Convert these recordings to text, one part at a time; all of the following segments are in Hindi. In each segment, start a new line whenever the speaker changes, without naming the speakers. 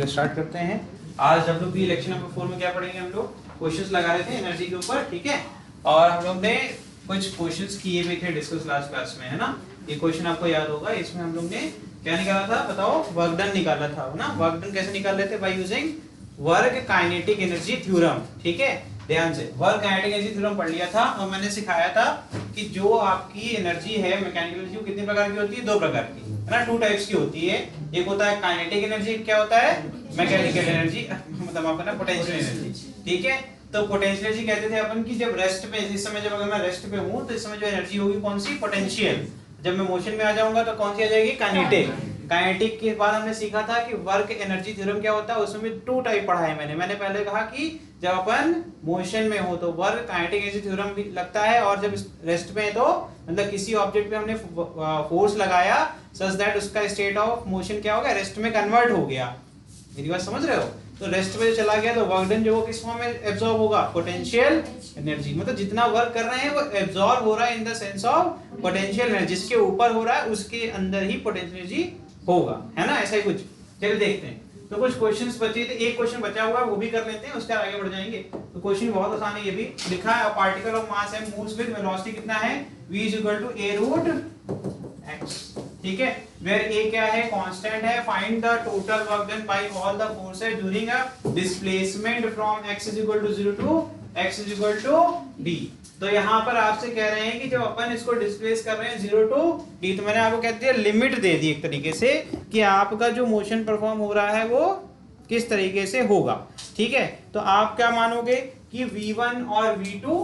चलिए स्टार्ट करते हैं। आज हम लोग लेक्चर नंबर 4 में क्या पढ़ेंगे, हम लोग क्वेश्चंस लगा रहे थे एनर्जी के ऊपर, ठीक है। और हम लोग ने कुछ क्वेश्चंस किए भी थे डिस्कस लास्ट क्लास में, है ना। ये क्वेश्चन आपको याद होगा, इसमें हम लोग ने क्या निकाला था बताओ, वर्क डन निकाला था ना। वर्क डन कैसे निकाल रहे थे, by using work kinetic energy theorem, ठीक है। ध्यान से वर्क काइनेटिक एनर्जी थ्योरम पढ़ लिया था और मैंने सिखाया था कि जो आपकी एनर्जी है मैकेनिकल एनर्जी, वो कितने प्रकार की होती है, दो प्रकार की, है ना। 2 टाइप्स की होती है। एक होता है काइनेटिक एनर्जी, क्या होता है, मैकेनिकल एनर्जी, मतलब आपका ना पोटेंशियल एनर्जी, ठीक है। तो पोटेंशियल एनर्जी कहते थे अपन की जब रेस्ट पे, इस समय जब अगर मैं रेस्ट पे हूं तो इस समय जो एनर्जी होगी कौन सी, पोटेंशियल। जब मैं मोशन में आ जाऊंगा तो कौन सी आ जाएगी, काइनेटिक। काइनेटिक के बाद हमने सीखा था कि वर्क एनर्जी थ्योरम क्या होता है, उसमें 2 टाइप पढ़ा है मैंने पहले कहा कि जब अपन मोशन में हो तो वर्क काइनेटिक एनर्जी थ्योरम भी लगता है, और जब रेस्ट में है तो मतलब किसी ऑब्जेक्ट पे हमने फोर्स लगाया सच दैट उसका स्टेट ऑफ मोशन क्या हो गया, रेस्ट में कन्वर्ट हो गया। मेरी बात समझ रहे हो। तो रेस्ट में जो चला गया तो वर्क डन जो वो किस फॉर्म में एब्जॉर्ब होगा, पोटेंशियल एनर्जी। मतलब जितना वर्क कर रहे हैं वो एब्जॉर्ब हो रहा है in the sense of potential energy, जिसके ऊपर हो रहा है उसके अंदर ही पोटेंशियल एनर्जी होगा, है ना। ऐसा ही कुछ। चलिए देखते हैं। तो कुछ क्वेश्चंस बचे थे, एक क्वेश्चन बचा हुआ है वो भी कर लेते हैं, उसके बाद आगे बढ़ जाएंगे। तो क्वेश्चन बहुत आसान है, ये भी लिखा है पार्टिकल ऑफ मास है मूव्स विद वेलोसिटी कितना है, v = a√x, ठीक है। वेयर a क्या है, कांस्टेंट है। Find the total work done by all the forces during a displacement from x = 0 to x = d। तो यहाँ पर आपसे कह रहे हैं कि जब अपन इसको डिस्प्लेस कर रहे हैं 0 टू d, तो मैंने आपको कह दिया लिमिट दे दी एक तरीके से कि आपका जो मोशन परफॉर्म हो रहा है वो किस तरीके से होगा, ठीक है। तो आप क्या मानोगे कि v1 और v2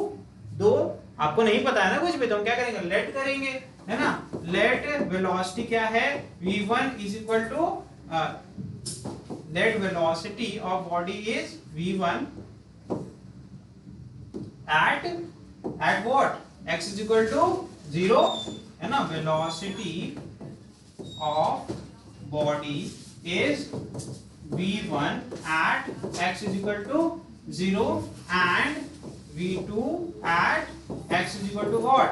दो आपको नहीं पता है ना कुछ भी, तो हम क्या करेंगे, लेट करेंगे, है ना। लेट वेलोसिटी क्या है, v1 let velocity of body is v1 at what, x = 0, है ना। Velocity of body is v1 at x = 0 and v2 at x = what,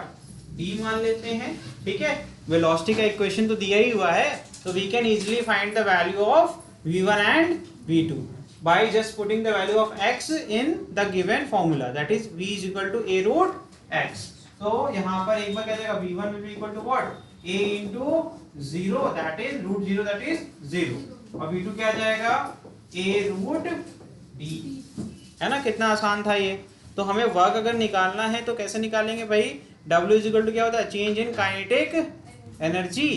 d मान लेते हैं, ठीक है। वेलोसिटी का इक्वेशन तो दिया ही हुआ है, तो we can easily find the value of v1 and v2 by just putting the value of x in the given formula, that is v = a√x। तो यहाँ पर एक बार क्या जाएगा, v1 will be equal to what, a × 0 that is √0 that is 0, और v2 क्या जाएगा, a√d, है ना। कितना आसान था ये। तो हमें वर्क अगर निकालना है तो कैसे निकालेंगे भाई, w = क्या होता है, चेंज इन काइनेटिक एनर्जी।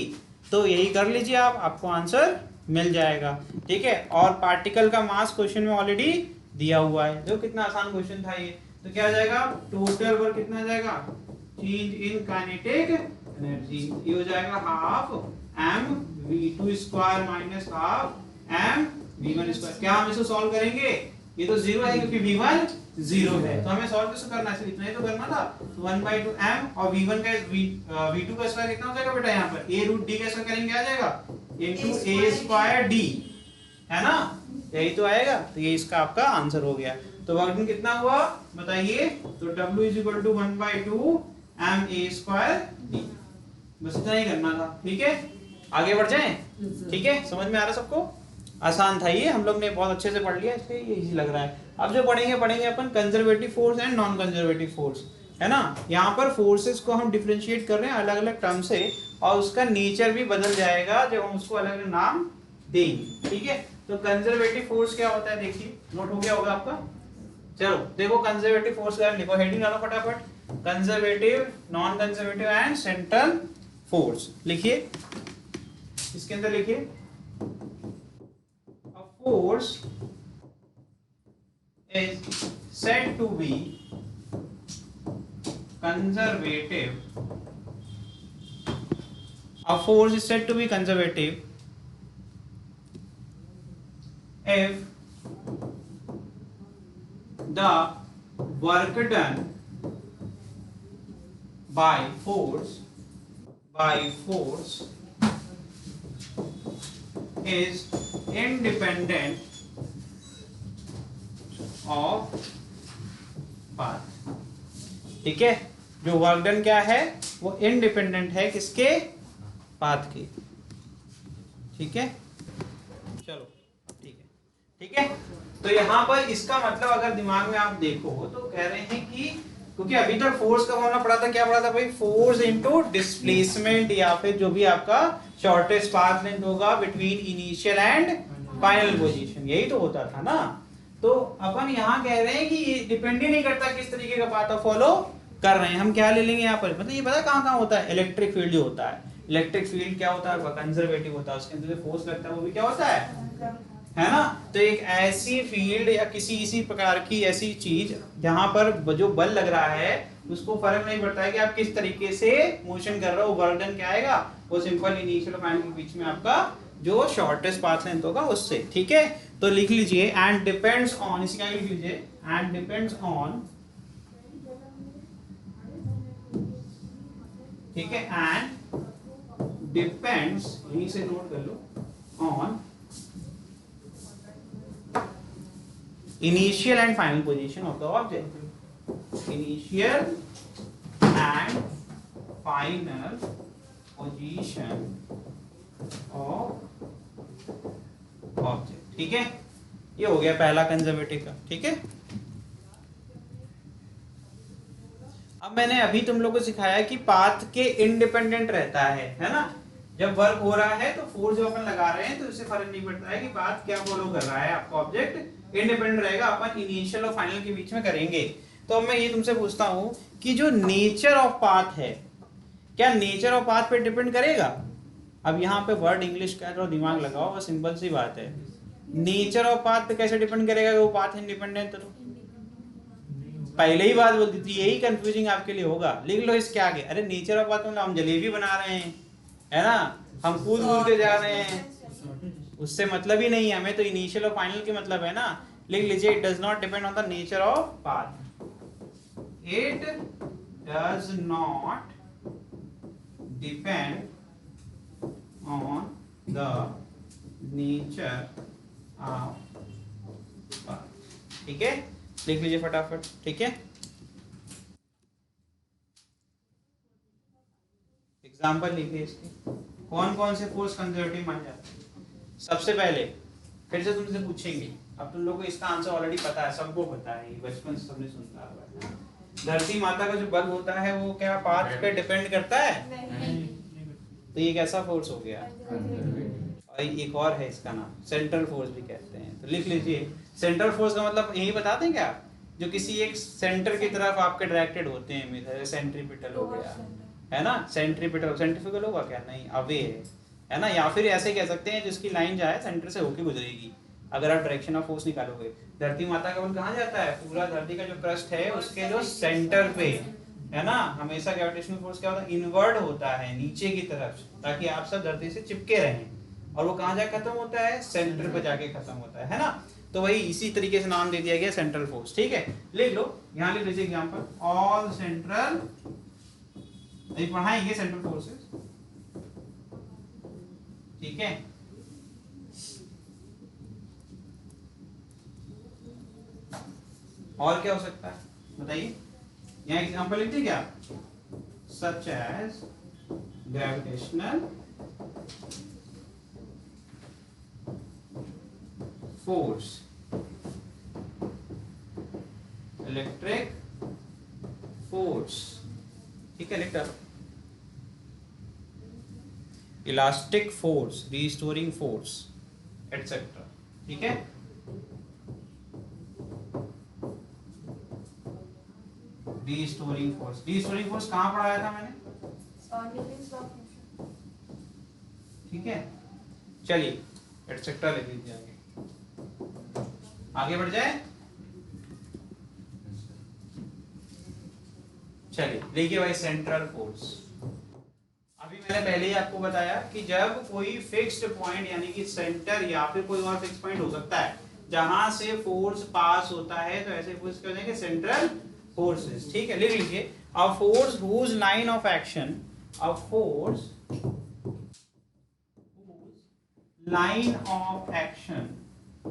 तो यही कर लीजिए आप, आपको आंसर मिल जाएगा, ठीक है। और पार्टिकल का मास क्वेश्चन में ऑलरेडी दिया हुआ है, देखो कितना आसान क्वेश्चन था ये। तो क्या आ जाएगा, टोटल वर्क कितना आ जाएगा, चेंज इन काइनेटिक एनर्जी, ये हो जाएगा ½ mv2² - ½ mv1²। क्या हम इसको सॉल्व करेंगे, ये तो 0 है क्योंकि v1 0 है, तो हमें सॉल्व कैसे करना है, सिर्फ इतना ही तो करना था। तो 1/2 m और v1 का v2 का स्क्वायर कितना हो जाएगा बेटा, यहाँ पर a√d का स्क्वायर करेंगे, आ जाएगा a²d, है ना। यही तो आएगा, तो ये इसका आपका आंसर हो गया। तो वर्क डन कितना हुआ बताइए, तो w = 1/2 ma²d, बस इतना ही करना था, ठीक है। आगे बढ़ जाएं, ठीक है। समझ में आ रहा सबको, आसान था ये, हम लोग ने बहुत अच्छे से पढ़ लिया, इसलिए ये इजी लग रहा है। अब जो पढ़ेंगे अपन conservative force and non conservative force, है ना। यहाँ पर फोर्सेस को हम डिफरेंशिएट कर रहे हैं अलग अलग टर्म से, और उसका नेचर भी बदल जाएगा जब हम उसको अलग अलग नाम देंगे, ठीक है। तो कंजर्वेटिव फोर्स क्या होता है, देखिए नोट हो गया होगा आपका। चलो देखो कंजर्वेटिव फोर्स का लिखो, हेडिंग डालो फटाफट, conservative, non conservative and central force लिखिए। इसके अंदर लिखिए, force is said to be conservative. A force is said to be conservative if the work done by force is independent of path, ठीक है। जो वर्क डन क्या है, वो इंडिपेंडेंट है किसके, पाथ के, ठीक है। चलो ठीक है। ठीक है। तो यहाँ पर इसका मतलब अगर दिमाग में आप देखो तो कह रहे हैं कि क्योंकि अभी तक फोर्स का फॉर्मूला पढ़ा था, क्या पढ़ा था भाई, फोर्स इनटू डिस्प्लेसमेंट या फिर जो भी आपका शॉर्टेस्ट पाथ लेंथ होगा between initial and final position, यही तो होता था ना। तो अपन यहाँ कह रहे हैं कि ये डिपेंड ही नहीं करता किस तरीके का पाथ आप फॉलो कर रहे हैं। हम क्या ले लेंगे यहाँ पर, मतलब ये पता कहाँ कहाँ होता है, इलेक्ट्रिक फील्ड जो होता है, इलेक्ट्रिक फील्ड क्या होता है, कंजर्वेटिव होता है, उसके अंदर जो फोर्स लगता है वो भी क्या होता है ना। तो एक ऐसी फील्ड या किसी इसी प्रकार की ऐसी चीज जहां पर जो बल लग रहा है उसको फर्क नहीं पड़ता है कि आप किस तरीके से मोशन कर रहे हो, वर्क डन क्या आएगा, वो सिंपल इनिशियल और फाइनल के बीच में आपका जो शॉर्टेस्ट पाथ लेंथ होगा उससे, ठीक है। तो लिख लीजिए एंड डिपेंड्स ऑन, इसी का लिख लीजिए एंड डिपेंड्स ऑन, ठीक है, एंड डिपेंड्स, यहीं से नोट कर लो, on initial and final position of the object, initial and final position of object, ठीक है। ये हो गया पहला कंजर्वेटिव का, ठीक है। अब मैंने अभी तुम लोग को सिखाया कि पाथ के इंडिपेंडेंट रहता है ना। जब वर्क हो रहा है तो फोर्स जो अपन लगा रहे हैं तो इससे फर्क नहीं पड़ता है कि पाथ क्या फॉलो कर रहा है, आपका ऑब्जेक्ट इंडिपेंडेंट रहेगा, अपन इनिशियल और फाइनल के बीच में करेंगे। तो अब मैं ये तुमसे पूछता हूं कि जो नेचर ऑफ पाथ है, क्या नेचर ऑफ पाथ पे डिपेंड करेगा। अब यहाँ पे वर्ड इंग्लिश का थोड़ा दिमाग लगाओ, वो सिंपल सी बात है। नेचर ऑफ पाथ पे कैसे डिपेंड करेगा वो पाथ इंडिपेंडेंट, तो पहले ही बात बोलती थी, यही कंफ्यूजिंग आपके लिए होगा। लिख लो इसके आगे, अरे नेचर ऑफ पाथ मतलब हम जलेबी बना रहे हैं, है ना, हम कूद कूद के जा रहे हैं, उससे मतलब ही नहीं है हमें, तो इनिशियल और फाइनल के मतलब है ना। लिख लीजिए it does not depend on the nature of path, it does not depend on the nature of path, ठीक है। लिख लीजिए फटाफट, ठीक है। एग्जाम्पल लिखिए इसके, कौन कौन से फोर्स कंजर्वेटिव मान जाते हैं। सबसे पहले फिर से तुमसे पूछेंगे, अब तुम लोगों को इसका आंसर ऑलरेडी पता है, सबको पता है, बचपन से सबने सुनता है। धरती माता का जो बल होता है वो क्या पाथ पे डिपेंड करता है? नहीं। तो ये कैसा फोर्स हो गया? और एक और है इसका नाम सेंट्रल फोर्स भी कहते हैं। तो लिख लीजिए सेंट्रल फोर्स का मतलब यही बता दें क्या, जो किसी एक सेंटर की तरफ आपके डायरेक्टेड होते हैं, सेंट्रीपिटल हो गया, है ना, सेंट्रीपिटल, सेंट्रीफ्यूगल होगा क्या, नहीं, अवे है ना, या फिर ऐसे कह सकते हैं जिसकी लाइन जाए सेंटर से होके गुजरेगी। अगर आप डायरेक्शन ऑफ फोर्स निकालोगे, धरती माता का बल कहाँ जाता है, पूरा धरती का जो क्रस्ट है उसके जो सेंटर पे, है ना। हमेशा ग्रेविटेशनल फोर्स क्या होता है, इनवर्ड होता है नीचे की तरफ, ताकि आप सब धरती से चिपके रहें, और वो कहाँ जाके खत्म होता है, सेंटर पे जाके खत्म होता है ना। तो वही इसी तरीके से नाम दे दिया गया सेंट्रल फोर्स, ठीक है। लिख लो, यहाँ लिख लीजिए एग्जांपल, ऑल सेंट्रल, पढ़ाएंगे सेंट्रल फोर्सेस, ठीक है। और क्या हो सकता है बताइए, यहाँ एग्जांपल लिखते क्या, such as gravitational force, electric force, ठीक है, लिखता elastic force, restoring force etcetera, ठीक है। रिस्टोरिंग फोर्स, रिस्टोरिंग फोर्स कहां पढ़ाया था मैंने, ठीक है। चलिए एटसेट्रा लिख लीजिए, आगे बढ़ जाए। चलिए देखिए भाई, सेंट्रल फोर्स, अभी मैंने पहले ही आपको बताया कि जब कोई फिक्स्ड पॉइंट यानी कि सेंटर या फिर कोई और फिक्स पॉइंट हो सकता है जहां से फोर्स पास होता है, तो ऐसे फोर्स क्या हो जाएंगे, सेंट्रल फोर्सेस, ठीक है। लिख लीजिए a force whose line of action, a force line of action,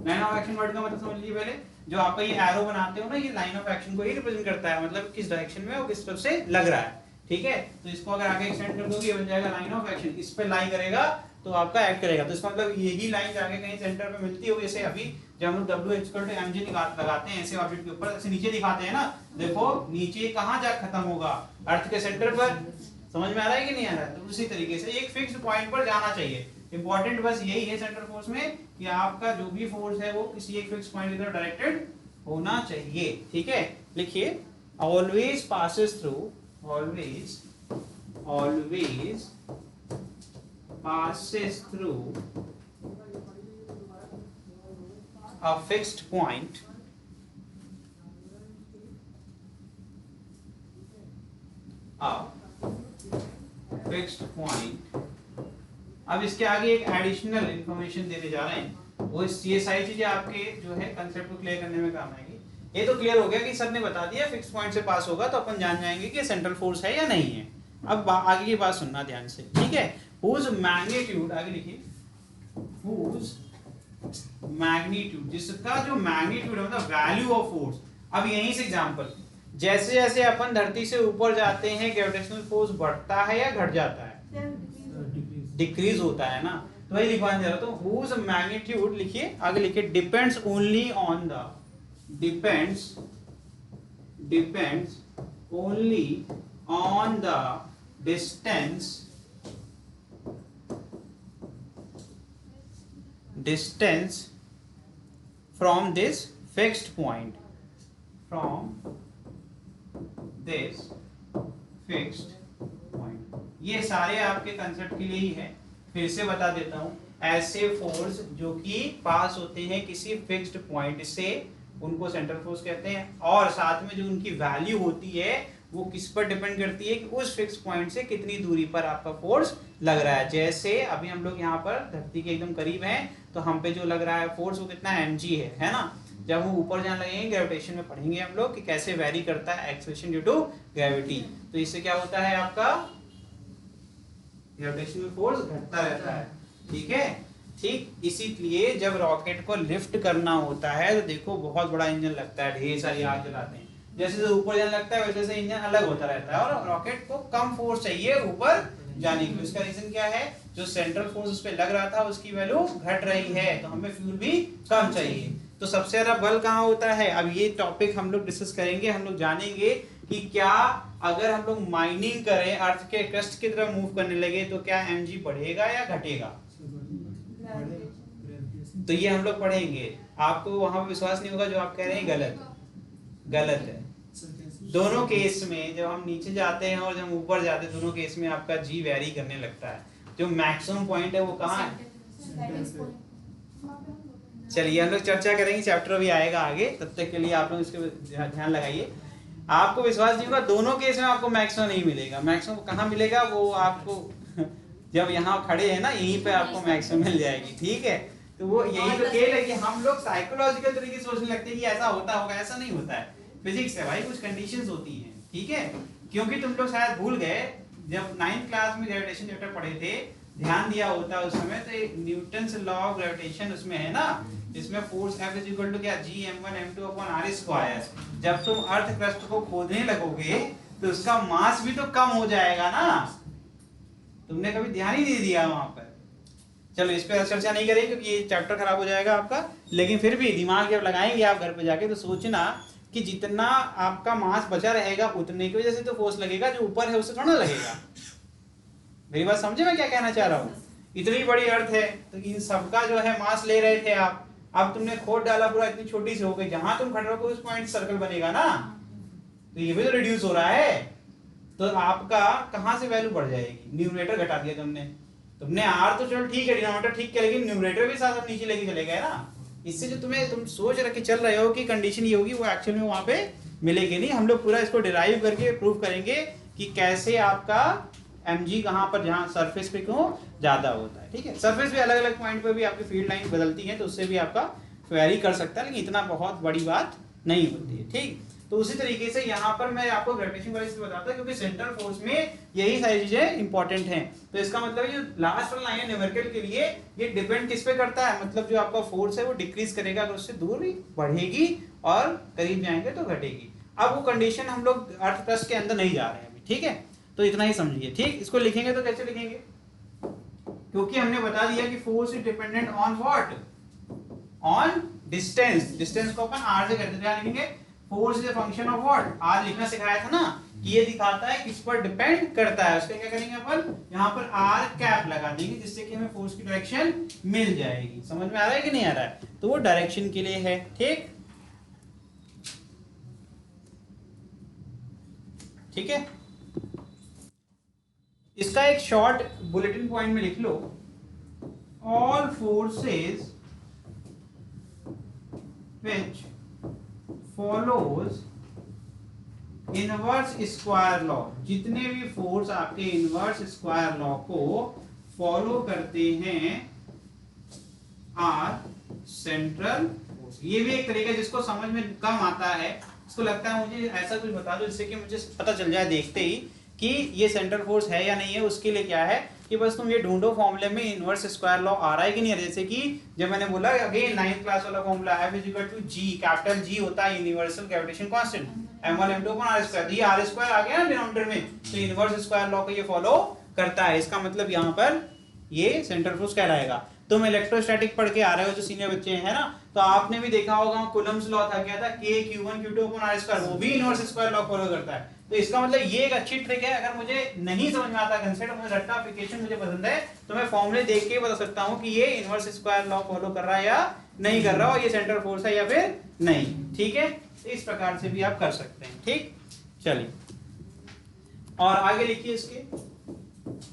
line of action word का मतलब समझ लीजिए पहले, जो आप ये एरो बनाते हो ना, ये लाइन ऑफ एक्शन को ही रिप्रेजेंट करता है, मतलब किस डायरेक्शन में वो किस तरफ से लग रहा है, ठीक है। तो इसको अगर आगे एक्सटेंड कर दोगे, ये बन जाएगा लाइन ऑफ एक्शन, इस पे लाई करेगा तो आपका एक्ट करेगा। तो इसका मतलब यही लाइन जाके कहीं सेंटर पे मिलती होगी, जैसे अभी जब हम W = mg लगाते हैं ऐसे ऑर्बिट के ऊपर, ऐसे नीचे दिखाते हैं ना, देखो नीचे कहाँ जा खत्म होगा, अर्थ के सेंटर पर। समझ में आ रहा है कि नहीं आ रहा है? तो उसी तरीके से एक फिक्स्ड पॉइंट पर जाना चाहिए। इंपॉर्टेंट बस यही है सेंटर फोर्स में कि आपका जो भी फोर्स है वो किसी एक फिक्स पॉइंट की तरफ डायरेक्टेड होना चाहिए। ठीक है, लिखिए always passes through, always passes through a fixed point अब इसके आगे एक एडिशनल इंफॉर्मेशन देने जा रहे हैं, वो ये सारी चीजें आपके जो है कंसेप्ट को क्लियर करने में काम आएगी। ये तो क्लियर हो गया कि सर ने बता दिया फिक्स पॉइंट से पास होगा, तो अपन जान जाएंगे कि सेंट्रल फोर्स है या नहीं है। अब आगे की बात सुनना ध्यान से, ठीक है। whose magnitude, आगे लिखिए whose magnitude, जिसका जो मैग्नीट्यूड है मतलब वैल्यू ऑफ फोर्स। अब यहीं से एग्जांपल, जैसे जैसे अपन धरती से ऊपर जाते हैं ग्रेविटेशनल फोर्स बढ़ता है या घट जाता है? डिक्रीज होता है ना, तो वही लिखवाने जा रहा हूं। whose magnitude लिखिए, आगे लिखिए depends only on the, depends only on the distance from this fixed point, ये सारे आपके कंसेप्ट के लिए ही है। फिर से बता देता हूं, ऐसे फोर्स जो कि पास होते हैं किसी फिक्स्ड पॉइंट से, उनको सेंट्रल फोर्स कहते हैं। और साथ में जो उनकी वैल्यू होती है वो किस पर डिपेंड करती है कि उस फिक्स पॉइंट से कितनी दूरी पर आपका फोर्स लग रहा है। जैसे अभी हम लोग यहाँ पर धरती के एकदम करीब हैं, तो हम पे जो लग रहा है फोर्स वो कितना mg है ना। जब हम ऊपर जाने लगेंगे ग्रेविटेशन में पढ़ेंगे हम लोग कि कैसे वेरी करता है एक्सेलरेशन ड्यू टू ग्रेविटी। तो इससे क्या होता है, आपका ग्रेविटेशनल फोर्स घटता रहता है। ठीक है, ठीक इसीलिए जब रॉकेट को लिफ्ट करना होता है तो देखो बहुत बड़ा इंजन लगता है, ढेर सारी आग जलाते हैं। जैसे जैसे ऊपर जाने लगता है वैसे वैसे इंजन अलग होता रहता है, और रॉकेट को कम फोर्स चाहिए ऊपर जाने के लिए। इसका रीजन क्या है, जो सेंट्रल फोर्स उस पे लग रहा था उसकी वैल्यू घट रही है, तो हमें फ्यूल भी कम चाहिए। तो सबसे ज्यादा बल कहाँ होता है, अब ये टॉपिक हम लोग डिस्कस करेंगे। हम लोग जानेंगे कि क्या अगर हम लोग माइनिंग करें, अर्थ के क्रस्ट की तरफ मूव करने लगे, तो क्या mg बढ़ेगा या घटेगा? तो ये हम लोग पढ़ेंगे। आपको वहां पर विश्वास नहीं होगा जो आप कह रहे हैं गलत है। दोनों केस में जब हम नीचे जाते हैं और जब ऊपर जाते हैं, दोनों केस में आपका जी वेरी करने लगता है। जो मैक्सिमम पॉइंट है वो कहाँ है? चलिए हम लोग चर्चा करेंगे, चैप्टर भी आएगा आगे, तब तक के लिए आप लोग इसके ध्यान लगाइए। आपको विश्वास नहीं होगा, दोनों केस में आपको मैक्सिमम नहीं मिलेगा। मैक्सिमम कहाँ मिलेगा, वो आपको जब यहाँ खड़े हैं ना, यहीं पे आपको मैक्सिमम मिल जाएगी। ठीक है, तो वो यही तो खेल है कि हम लोग साइकोलॉजिकल तरीके से सोचने लगते हैं कि ऐसा होता होगा। ऐसा नहीं होता है, फिजिक्स है भाई, कुछ कंडीशंस होती हैं। ठीक है, क्योंकि तुम लोग शायद भूल गए, जब 9th क्लास में ग्रेविटेशन चैप्टर पढ़े थे, ध्यान दिया होता उस समय, तो न्यूटन्स लॉ ऑफ ग्रेविटेशन उसमें है ना, जिसमें force F is equal to क्या, G m1 m2 upon r square. जब तुम अर्थ क्रस्ट को खोदने लगोगे तो उसका मास भी तो कम हो जाएगा ना, तुमने कभी ध्यान ही नहीं दिया वहां पर। चलो इस पे चर्चा नहीं करेंगे क्योंकि ये चैप्टर खराब हो जाएगा आपका, लेकिन फिर भी दिमाग जब लगाएंगे आप घर पे जाके, तो सोचना कि जितना आपका मास बचा रहेगा उतने की वजह से तो फोर्स लगेगा, जो ऊपर है उससे थोड़ा लगेगा। मेरी बात समझे मैं क्या कहना चाह रहा हूँ? इतनी बड़ी अर्थ है, तो इन सबका जो है मास ले रहे थे आप, अब तुमने खोद डाला पूरा, इतनी छोटी सी हो गई, जहां तुम खड़े रहोगे उस पॉइंट सर्कल बनेगा ना, तो ये भी तो रिड्यूस हो रहा है। तो आपका कहां से वैल्यू बढ़ जाएगी? न्यूमरेटर घटा दिया तुमने आर तो चलो ठीक है, डिनोमिनेटर ठीक है, लेकिन न्यूमरेटर भी साथ नीचे लेके चले गए ना। इससे जो तुम सोच रखे चल रहे हो कि कंडीशन ये होगी, वो एक्चुअल में वहां पे मिलेगी नहीं। हम लोग पूरा इसको डिराइव करके प्रूव करेंगे कि कैसे आपका mg कहां पर, जहां सरफेस पे क्यों ज्यादा होता है। ठीक है, सरफेस पे अलग अलग पॉइंट पे भी आपकी फील्ड लाइन बदलती है, तो उससे भी आपका वेरी कर सकता है, लेकिन इतना बहुत बड़ी बात नहीं होती है। ठीक, तो उसी तरीके से यहाँ पर मैं आपको ग्रेविटेशन वाले से बताता हूँ, क्योंकि सेंट्रल फोर्स में यही सारी चीजें इंपॉर्टेंट हैं। तो इसका मतलब ये लास्ट वाला लाइन है न्यूमेरिकल के लिए, ये डिपेंड किस पे करता है, मतलब जो आपका फोर्स है वो डिक्रीज करेगा अगर उससे दूर भी बढ़ेगी, और करीब जाएंगे तो घटेगी। अब वो कंडीशन हम लोग अर्थ क्रस्ट के अंदर नहीं जा रहे हैं अभी। ठीक है, तो इतना ही समझिए। ठीक, इसको लिखेंगे तो कैसे लिखेंगे, क्योंकि हमने बता दिया कि force is dependent on what, on distance. Distance को अपन r से करते थे, लिखेंगे force is a function of what, r लिखना सिखाया था ना, कि ये दिखाता है किस पर डिपेंड करता है। उसका क्या करेंगे अपन, यहाँ पर r कैप लगा देंगे जिससे कि हमें फोर्स की डायरेक्शन मिल जाएगी। समझ में आ रहा है कि नहीं आ रहा है? तो वो डायरेक्शन के लिए है, ठीक ठीक है। इसका एक शॉर्ट बुलेटिन पॉइंट में लिख लो, all forces which follows inverse square law, जितने भी फोर्स आपके इनवर्स स्क्वायर लॉ को फॉलो करते हैं आर सेंट्रल फोर्स। ये भी एक तरीका जिसको समझ में कम आता है, इसको लगता है मुझे ऐसा कुछ बता दो जिससे कि मुझे पता चल जाए देखते ही कि ये सेंट्रल फोर्स है या नहीं है। उसके लिए क्या है कि बस तुम ये ढूंढो फॉर्मूले में इनवर्स स्क्वायर लॉ आ रहा है कि नहीं। जैसे कि जब मैंने बोला अगेन 9th क्लास वाला फॉर्मूला है, F equal to G, capital G होता है universal gravitation constant, m1 m2 upon r²। ये r² आ गया ना डिनोमिनेटर में, तो इनवर्स स्क्वायर लॉ को ये फॉलो करता है। इसका मतलब यहाँ पर ये सेंट्रल फोर्स कहलाएगा। तुम इलेक्ट्रोस्टैटिक पढ़ के आ रहे हो जो सीनियर बच्चे हैं ना, तो आपने भी देखा होगा कूलम्ब्स लॉ था, क्या था, K Q1 Q2 upon r², वो भी इनवर्स स्क्वायर लॉ फॉलो करता है। तो इसका मतलब ये एक अच्छी ट्रिक है। अगर मुझे नहीं समझ में आता कंसेप्ट, मुझे रट्टाफिकेशन मुझे पसंद है, तो मैं फॉर्मूले देख के बता सकता हूं कि ये इनवर्स स्क्वायर लॉ फॉलो कर रहा है या नहीं कर रहा, और ये सेंट्रल फोर्स है या फिर नहीं। ठीक है, तो इस प्रकार से भी आप कर सकते हैं। ठीक, चलिए और आगे लिखिए इसके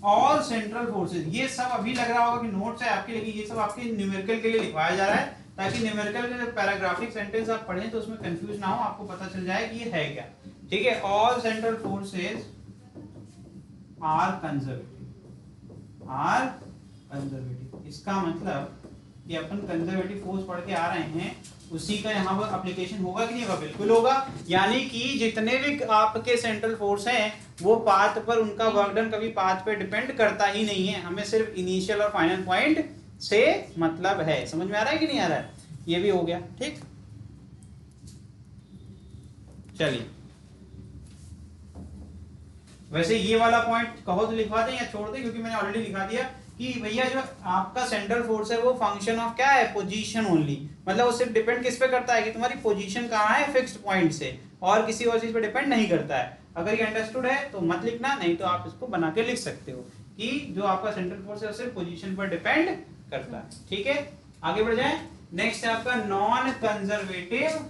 ऑल सेंट्रल फोर्सेस। ये सब अभी लग रहा होगा कि नोट्स है आपके, लेकिन ये सब आपके न्यूमेरिकल के लिए लिखवाया जा रहा है, ताकि न्यूमेरिकल के पैराग्राफिक सेंटेंस आप पढ़ें तो उसमें कंफ्यूज ना हो, आपको पता चल जाए कि ये है क्या। ठीक है, all central forces are conservative, are conservative. इसका मतलब कि अपन कंजर्वेटिव फोर्स पढ़ के आ रहे हैं, उसी का यहाँ पर एप्लीकेशन होगा कि नहीं होगा? बिल्कुल होगा। यानी कि जितने भी आपके सेंट्रल फोर्स हैं वो पाथ पर, उनका वर्क डन कभी पाथ पे डिपेंड करता ही नहीं है। हमें सिर्फ इनिशियल और फाइनल पॉइंट से मतलब है। समझ में आ रहा है कि नहीं आ रहा है? ये भी हो गया। ठीक, चलिए वैसे ये वाला पॉइंट कहो तो लिखवा दें या छोड़ दें, क्योंकि मैंने ऑलरेडी लिखा दिया कि भैया जो आपका सेंट्रल फोर्स है वो फंक्शन ऑफ क्या है, पोजीशन ओनली। मतलब वो सिर्फ डिपेंड किस पे करता है कि तुम्हारी पोजीशन कहाँ है फिक्स्ड पॉइंट से, और किसी और चीज पे डिपेंड नहीं करता है। अगर ये अंडरस्टूड है तो मत लिखना, नहीं तो आप इसको बना के लिख सकते हो कि जो आपका सेंट्रल फोर्स है वो सिर्फ पोजीशन पर डिपेंड करता है। ठीक है, आगे बढ़ जाए। नेक्स्ट है आपका नॉन कंजर्वेटिव।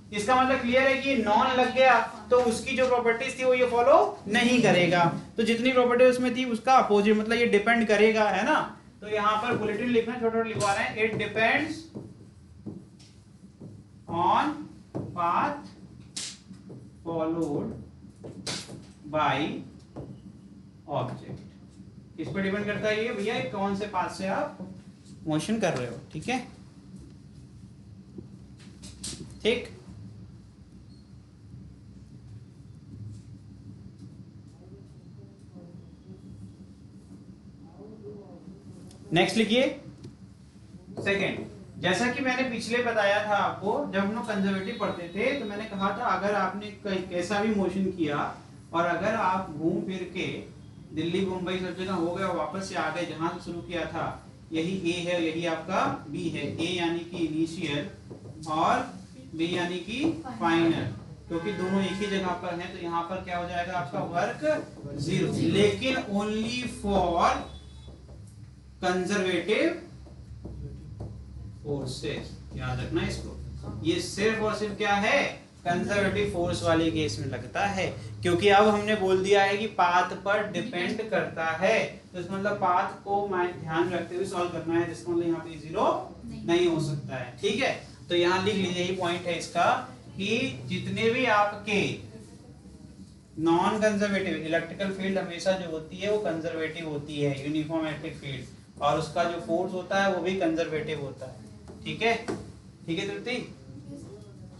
इसका मतलब क्लियर है कि नॉन लग गया तो उसकी जो प्रॉपर्टीज थी वो ये फॉलो नहीं करेगा, तो जितनी प्रॉपर्टी उसमें थी उसका अपोजिट, मतलब ये डिपेंड करेगा, है ना। तो यहाँ पर बुलेटिन लिखना छोटा छोटा लिखवा रहे हैं, it depends on path followed by object. इस पर डिपेंड करता है ये भैया कौन से पाथ से आप मोशन कर रहे हो। ठीक है, ठीक। नेक्स्ट लिखिए सेकंड। जैसा कि मैंने पिछले बताया था आपको, जब हम लोग कंजर्वेटिव पढ़ते थे तो मैंने कहा था अगर आपने कैसा भी मोशन किया और अगर आप घूम फिर के दिल्ली मुंबई सब जगह हो गए और वापस से आ गए जहां से शुरू किया था, यही ए है यही आपका बी है। ए यानी कि इनिशियल और बी यानी कि फाइनल, क्योंकि दोनों एक ही जगह पर हैं तो यहाँ पर क्या हो जाएगा आपका वर्क जीरो। लेकिन ओनली फॉर कंजर्वेटिव फोर्सेस, याद रखना इसको। ये सिर्फ और सिर्फ क्या है, कंजर्वेटिव फोर्स वाले केस में लगता है, क्योंकि अब हमने बोल दिया है कि पाथ पर डिपेंड करता है, तो इसका मतलब पाथ को ध्यान रखते हुए सॉल्व करना है, जिसका मतलब यहाँ पे जीरो नहीं हो सकता है। ठीक है, तो यहाँ लिख लीजिए, यही पॉइंट है इसका कि जितने भी आपके नॉन कंजर्वेटिव, इलेक्ट्रिकल फील्ड हमेशा जो होती है वो कंजर्वेटिव होती है, यूनिफॉर्म इलेक्ट्रिक फील्ड, और उसका जो फोर्स होता है वो भी कंजर्वेटिव होता है। ठीक है, ठीक है तृप्ति,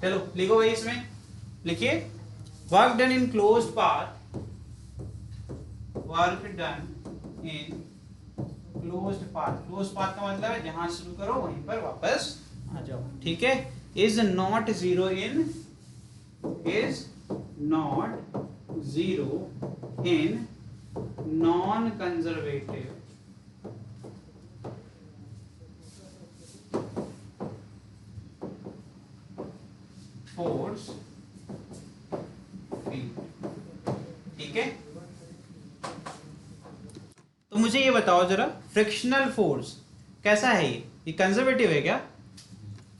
चलो लिखो भाई, इसमें लिखिए work done in closed path, work done in closed path. Closed path का मतलब है जहां शुरू करो वहीं पर वापस आ जाओ। ठीक है, is not zero in, is not zero in non conservative force field, ठीक है। तो मुझे ये बताओ जरा, फ्रिक्शनल फोर्स कैसा है? ये कंजर्वेटिव है क्या?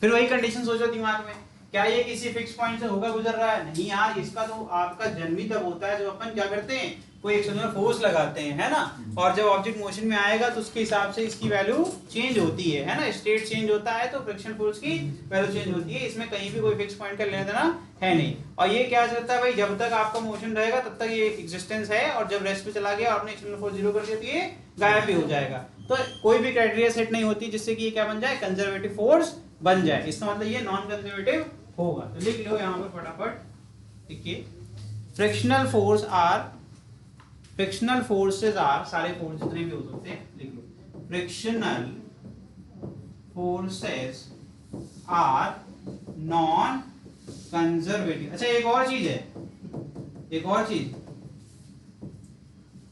फिर वही कंडीशन सोचो दिमाग में, क्या ये किसी फिक्स पॉइंट से होकर गुजर रहा है? नहीं यार, इसका तो आपका जन्म ही तब होता है जब अपन क्या करते हैं, कोई एक्सटर्नल फोर्स लगाते हैं, है ना। और जब ऑब्जेक्ट मोशन में आएगा तो उसके हिसाब से इसकी वैल्यू चेंज होती है ना, स्टेट चेंज होता है तो फ्रिक्शन फोर्स की वैल्यू चेंज होती है। इसमें कहीं भी कोई फिक्स पॉइंट का लेना देना है नहीं। और ये क्या करता है भाई, जब तक आपका मोशन रहेगा तब तक ये एग्जिस्टेंस है, और जब रेस्ट पे चला गया और आपने एक्सटर्नल फोर्स जीरो कर दिया तो ये गायब भी हो जाएगा। तो कोई भी क्राइटेरिया सेट नहीं होती जिससे कि ये क्या बन जाए, कंजर्वेटिव फोर्स बन जाए। इसका मतलब ये नॉन कंजर्वेटिव होगा। तो लिख लो यहां पर फटाफट, देखिए frictional force are, frictional forces are, सारे फोर्स जितने भी हो सकते हैं लिख लो, frictional forces are non conservative. अच्छा एक और चीज है, एक और चीज,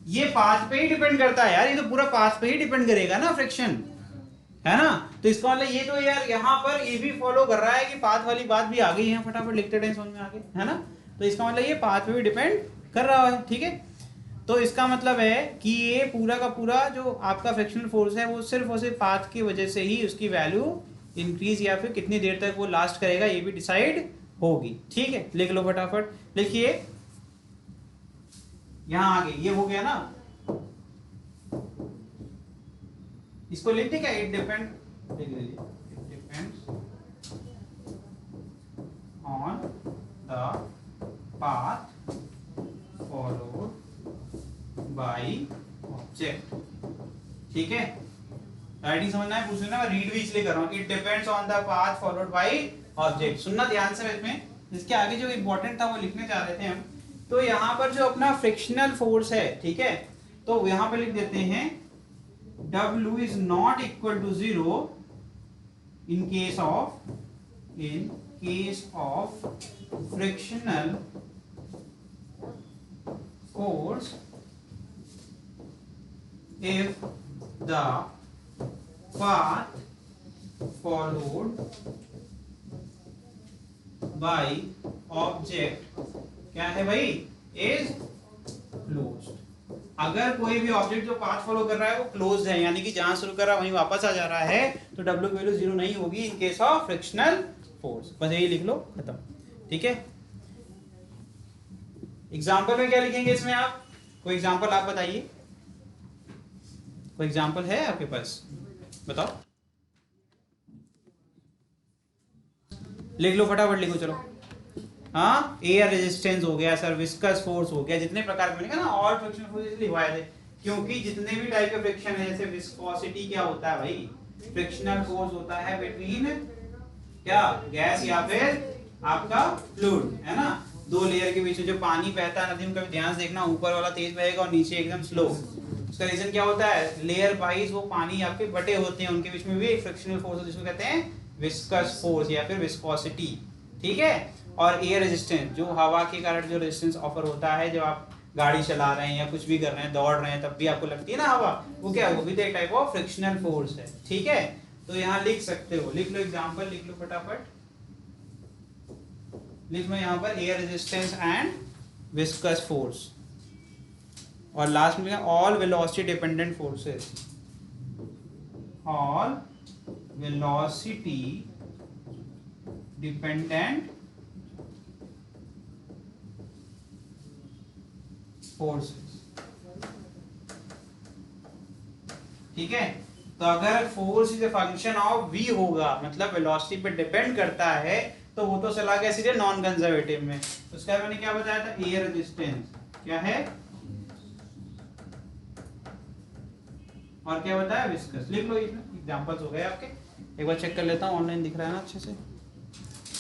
ये पाथ पे ही डिपेंड करता है यार, ये तो पूरा पाथ पे ही डिपेंड करेगा ना फ्रिक्शन, है ना। तो इसका मतलब ये तो यार यहाँ पर ये भी फॉलो कर रहा है कि पाथ वाली बात भी आ गई है, फटाफट लिखते टाइम समझ में आ गई, है ना। तो इसका मतलब ये पाथ पे भी डिपेंड कर रहा है, ठीक है। तो इसका मतलब है कि ये पूरा का पूरा जो आपका फ्रिक्शनल फोर्स है वो सिर्फ और सिर्फ पाथ की वजह से ही उसकी वैल्यू इंक्रीज या फिर कितनी देर तक वो लास्ट करेगा ये भी डिसाइड होगी, ठीक है। लिख लो फटाफट, लिखिए यहां आगे ये हो गया ना, इसको लिख दे क्या, इट डिपेंड, लिख लीजिए it depends on the path followed by object, ठीक है। राइटिंग समझना है, पूछ लेना, मैं रीड भी इसलिए कर रहा हूं, it depends on the path followed by object. सुनना ध्यान से, इसमें इसके आगे जो इंपॉर्टेंट था वो लिखने जा रहे थे हम। तो यहां पर जो अपना फ्रिक्शनल फोर्स है, ठीक है, तो यहां पर लिख देते हैं W is not equal to 0 in case of frictional force if the path followed by object क्या है भाई, is closed। अगर कोई भी ऑब्जेक्ट जो पाथ फॉलो कर रहा है वो क्लोज है, यानी कि जहां शुरू कर रहा है वहीं वापस आ जा रहा है, तो W की वैल्यू जीरो नहीं होगी in case of frictional force. बस यही लिख लो, खत्म, ठीक है। एग्जांपल में क्या लिखेंगे इसमें आप, कोई एग्जांपल आप बताइए, कोई एग्जांपल है आपके पास, बताओ, लिख लो फटाफट, लिखो चलो। हाँ, एयर रेजिस्टेंस हो गया सर, विस्कस फोर्स हो गया, जितने प्रकार के बनेगा ना, ऑल फ्रिक्शन फोर्स लिखवाए थे, क्योंकि जितने भी टाइप के फ्रिक्शन है, जैसे विस्कोसिटी क्या होता है भाई, फ्रिक्शनल फोर्स होता है बिटवीन क्या, गैस या फिर आपका फ्लूइड, है ना, दो लेयर के बीच में जो पानी बहता है नदी में, कभी ध्यान से देखना, ऊपर वाला तेज बहेगा और नीचे एकदम स्लो। उसका रीजन क्या होता है, लेयर वाइज वो पानी आपके बटे होते हैं, उनके बीच में भी एक फ्रिक्शनल फोर्स है जिसको कहते हैं विस्कस फोर्स या फिर विस्कोसिटी, ठीक है। और एयर रेजिस्टेंस, जो हवा के कारण जो रेजिस्टेंस ऑफर होता है, जब आप गाड़ी चला रहे हैं या कुछ भी कर रहे हैं, दौड़ रहे हैं, तब भी आपको लगती है ना हवा, वो क्या है, वो भी तो एक टाइप ऑफ फ्रिक्शनल फोर्स है, ठीक है। तो यहाँ लिख सकते हो, लिख लो एग्जांपल, लिख लो फटाफट, लिख लो यहाँ पर air resistance and viscous force, और लास्ट में all velocity dependent forces, all velocity dependent forces, ठीक है। तो अगर force is a function of v होगा, मतलब वेलोसिटी पे डिपेंड करता है, तो वो तो चला गया सीधे नॉन कंजर्वेटिव में। उसका मैंने क्या बताया था, एयर रेजिस्टेंस क्या है, और क्या बताया, विस्कस। लिख लो, इसमें एग्जांपल्स हो गए आपके, एक बार चेक कर लेता हूँ ऑनलाइन दिख रहा है ना अच्छे से,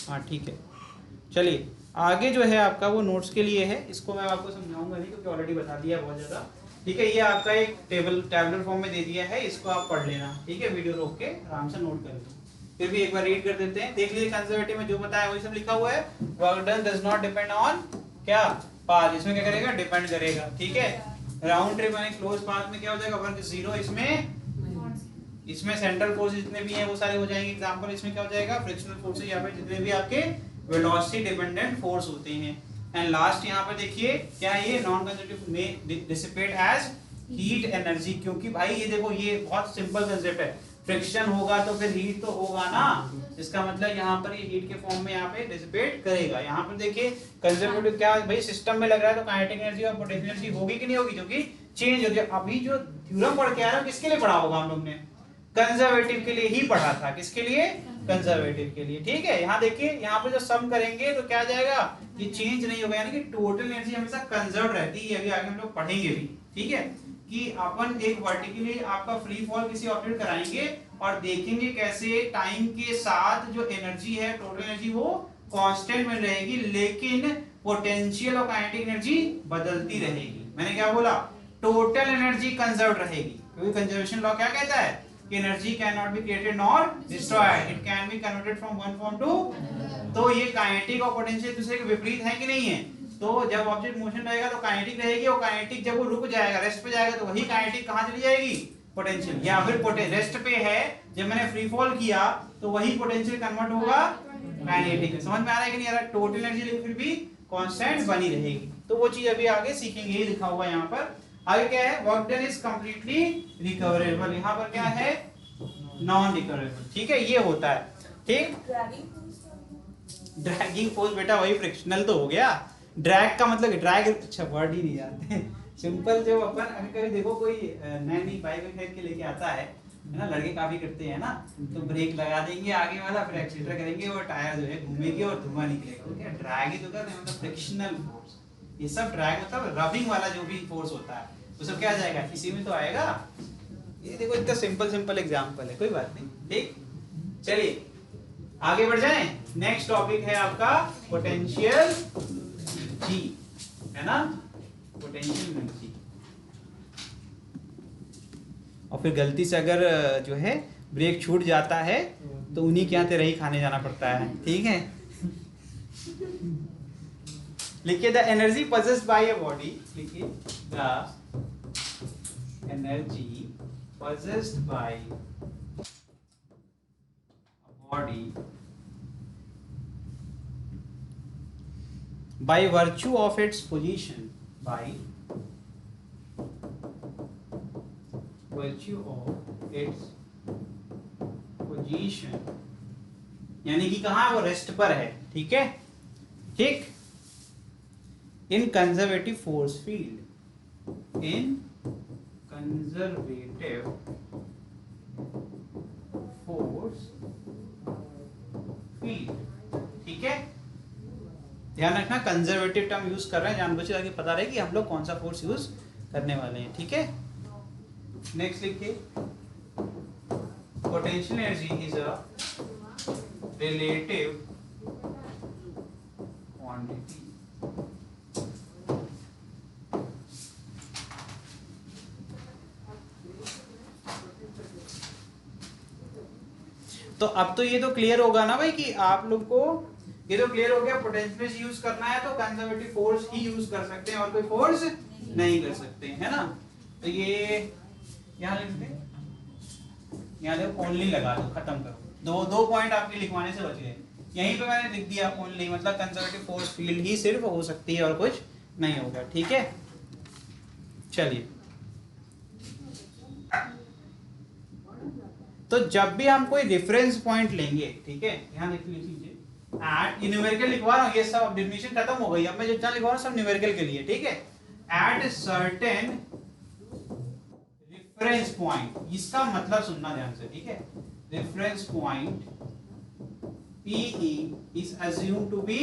हाँ ठीक है। चलिए आगे जो है आपका वो नोट्स के लिए है, इसको मैं आपको समझाऊंगा नहीं क्योंकि ऑलरेडी बता दिया बहुत ज्यादा, ठीक है। ये आपका एक टेबलर फॉर्म में दे दिया है, इसको आप पढ़ लेना, ठीक है, वीडियो रोक के आराम से नोट कर लो। फिर भी एक बार रीड कर देते हैं, देख लीजिए कंजर्वेटिव में जो बताया वही सब लिखा हुआ है। Work done does not depend on क्या, पाथ, इसमें क्या करेगा, डिपेंड करेगा, ठीक है। राउंड ट्रिप यानी क्लोज पाथ में क्या हो जाएगा, वर्क जीरो, इसमें सेंट्रल फोर्स जितने भी हैं वो सारे हो जाएंगे। एग्जांपल इसमें क्या हो जाएगा, फ्रिक्शनल फोर्सेस या फिर जितने भी आपके वेलोसिटी डिपेंडेंट फोर्स होते हैं। एंड लास्ट यहाँ पर देखिए क्या है, ये नॉन कंजर्वेटिव में डिसिपेट एज हीट एनर्जी, क्योंकि भाई ये देखो ये बहुत सिंपल कंसेप्ट है, फ्रिक्शन होगा तो फिर हीट तो होगा ना, इसका मतलब यहाँ पर ये हीट के फॉर्म में यहाँ पे डिसिपेट करेगा। यहाँ पर देखिए कंजर्वेटिव क्या भाई सिस्टम में लग रहा है तो काइनेटिक एनर्जी और पोटेंशियल एनर्जी होगी कि नहीं होगी, क्योंकि चेंज हो जाए। अभी जो थ्योरम पढ़ के आ रहा है किसके लिए पढ़ा होगा हम लोग ने, कंजर्वेटिव के लिए ही पढ़ा था, किसके लिए, कंजर्वेटिव के लिए। ठीक है, यहाँ देखिए यहाँ पे जो सम करेंगे तो क्या आ जाएगा, ये चेंज नहीं होगा, यानी कि टोटल एनर्जी हमेशा कंजर्व रहती है। अभी आगे हम लोग पढ़ेंगे भी, ठीक है, कि अपन एक वर्टिकली आपका फ्री फॉल किसी ऑब्जेक्ट कराएंगे और देखेंगे कैसे टाइम के साथ जो एनर्जी है टोटल एनर्जी वो कांस्टेंट में रहेगी, लेकिन पोटेंशियल और काइनेटिक एनर्जी बदलती रहेगी। मैंने क्या बोला, टोटल एनर्जी कंजर्व रहेगी, क्योंकि कंजर्वेशन लॉ क्या कहता है कि energy can not be created nor destroyed, it can be converted from one form to. तो ये काइनेटिक और पोटेंशियल एक दूसरे के विपरीत है कि नहीं है। तो जब ऑब्जेक्ट मोशन रहेगा तो काइनेटिक रहेगी, और काइनेटिक जब वो रुक जाएगा रेस्ट पे जाएगा तो वही काइनेटिक कहां चली जाएगी, पोटेंशियल, या फिर रेस्ट पे है जब मैंने फ्री फॉल किया तो वही पोटेंशियल कन्वर्ट होगा काइनेटिक। समझ में आ रहा है कि नहीं आ रहा, टोटल एनर्जी लेकिन फिर भी कांस्टेंट बनी रहेगी। तो वो चीज अभी आगे सीखेंगे, ये लिखा हुआ है यहाँ पर। आगे क्या है, work done is completely recoverable, यहाँ पर क्या है, नॉन रिकवरेबल। ठीक है, ये होता है। ठीक, ड्रैगिंग फोर्स बेटा वही फ्रिक्शनल तो हो गया। ड्रैग का मतलब ड्रैग, अच्छा वर्ड ही नहीं जानते सिंपल। जो अपन अभी कभी देखो कोई नई बाइक खरीद के लेके आता है ना, लड़के काफी करते हैं ना, तो ब्रेक लगा देंगे आगे वाला, फिर एक्सीलरेटर करेंगे और टायर जो है घूमेगी और धुआं निकलेगा, तो क्या ड्रैग ही तो कर रहे हैं, मतलब फ्रिक्शनल फोर्स। ये सब ड्रैग मतलब रबिंग वाला जो भी फोर्स होता है वो सब क्या आ जाएगा, इसी में तो आएगा। ये देखो इतना सिंपल एग्जांपल है, कोई बात नहीं। ठीक, चलिए आगे बढ़ जाएं। नेक्स्ट टॉपिक है आपका पोटेंशियल जी, है ना, पोटेंशियल एनर्जी। और फिर गलती से अगर जो है ब्रेक छूट जाता है तो उन्हीं के यहाँ तेरा ही खाने जाना पड़ता है। ठीक है, लिखिए the energy possessed by a body, लिखिए the energy possessed by a body by virtue of its position, by virtue of its position, यानी कि कहाँ वो रेस्ट पर है। ठीक है, ठीक, in conservative force field, in conservative force field। ठीक है, ध्यान रखना कंजर्वेटिव टर्म यूज कर रहे हैं जानबूझ के, ताकि पता रहे कि हम लोग कौन सा फोर्स यूज करने वाले हैं। ठीक है, नेक्स्ट लिखिए potential energy is a relative quantity. तो अब तो ये तो क्लियर होगा ना भाई कि आप लोग को ये तो क्लियर हो गया, पोटेंशियल यूज करना है तो कंजर्वेटिव फोर्स ही यूज कर सकते हैं और कोई फोर्स नहीं कर सकते, है ना। तो ये यहाँ लिख दे, यहाँ देखो ओनली लगा दो, खत्म करो। दो पॉइंट आपके लिखवाने से बच गए। यहीं पे मैंने लिख दिया ओनली, मतलब कंजर्वेटिव फोर्स फील्ड ही सिर्फ हो सकती है और कुछ नहीं होगा। ठीक है, चलिए, तो जब भी हम कोई रेफरेंस पॉइंट लेंगे, ठीक है, यहाँ लिख लीजिए एट, ये न्यूमेरिकल लिखवा रहा हूँ, ये सब डेफिनेशन खत्म हो गई, अब मैं जितना लिखवा रहा हूँ सब न्यूमेरिकल के लिए। ठीक है, एट सर्टेन रेफरेंस पॉइंट, इसका मतलब सुनना ध्यान से। ठीक है, reference point PE is assume to be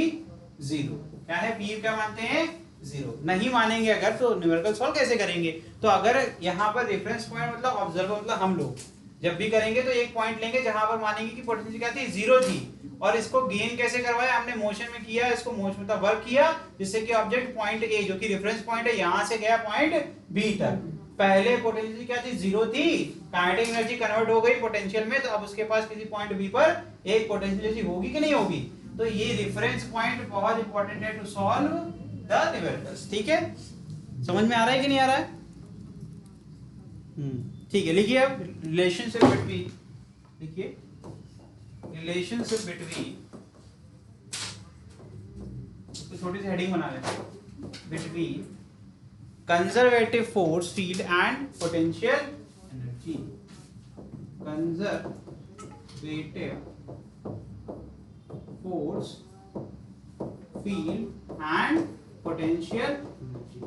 0। क्या है, PE क्या मानते हैं, 0 नहीं मानेंगे अगर, तो न्यूमेरिकल सॉल्व कैसे करेंगे। तो अगर यहाँ पर रेफरेंस पॉइंट मतलब ऑब्जर्वर, मतलब हम लोग जब भी करेंगे तो एक पॉइंट लेंगे जहां पर मानेंगे कि पोटेंशियल क्या थी, 0 थी, और इसको गेन कैसे करवाया, हमने मोशन में किया, इसको मोशन मतलब वर्क किया, जिससे कि ऑब्जेक्ट पॉइंट A जो कि रेफरेंस पॉइंट है यहां से गया पॉइंट B तक। पहले पोटेंशियल क्या थी, 0 थी, काइनेटिक एनर्जी कन्वर्ट हो गई पोटेंशियल में, तो अब उसके पास किसी पॉइंट B पर एक पोटेंशियल एनर्जी होगी कि नहीं होगी। तो ये रेफरेंस पॉइंट बहुत इंपॉर्टेंट है टू सॉल्व द न्यूमेरिकल्स। ठीक है, समझ में आ रहा है कि नहीं आ रहा है। ठीक है, लिखिए अब रिलेशनशिप बिटवीन, लिखिए रिलेशनशिप बिटवीन छोटी सी हेडिंग बना लेते हैं, between conservative force field and potential energy. Conservative force field and potential energy.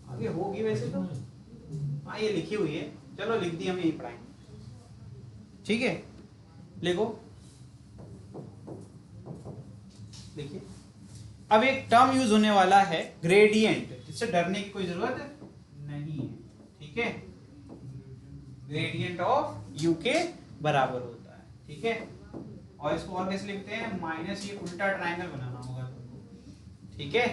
आगे होगी वैसे तो, हाँ ये लिखी हुई है, चलो लिख दी, हम यही पढ़ाएंगे, ठीक है। लिखो, देखिए अब एक टर्म यूज होने वाला है ग्रेडियंट, जिससे डरने की कोई जरूरत नहीं है, ठीक है। ग्रेडियंट ऑफ यू के बराबर होता है, ठीक है। और इसको और कैसे लिखते हैं, माइनस, ये उल्टा ट्रायंगल बनाना होगा तुमको, ठीक है।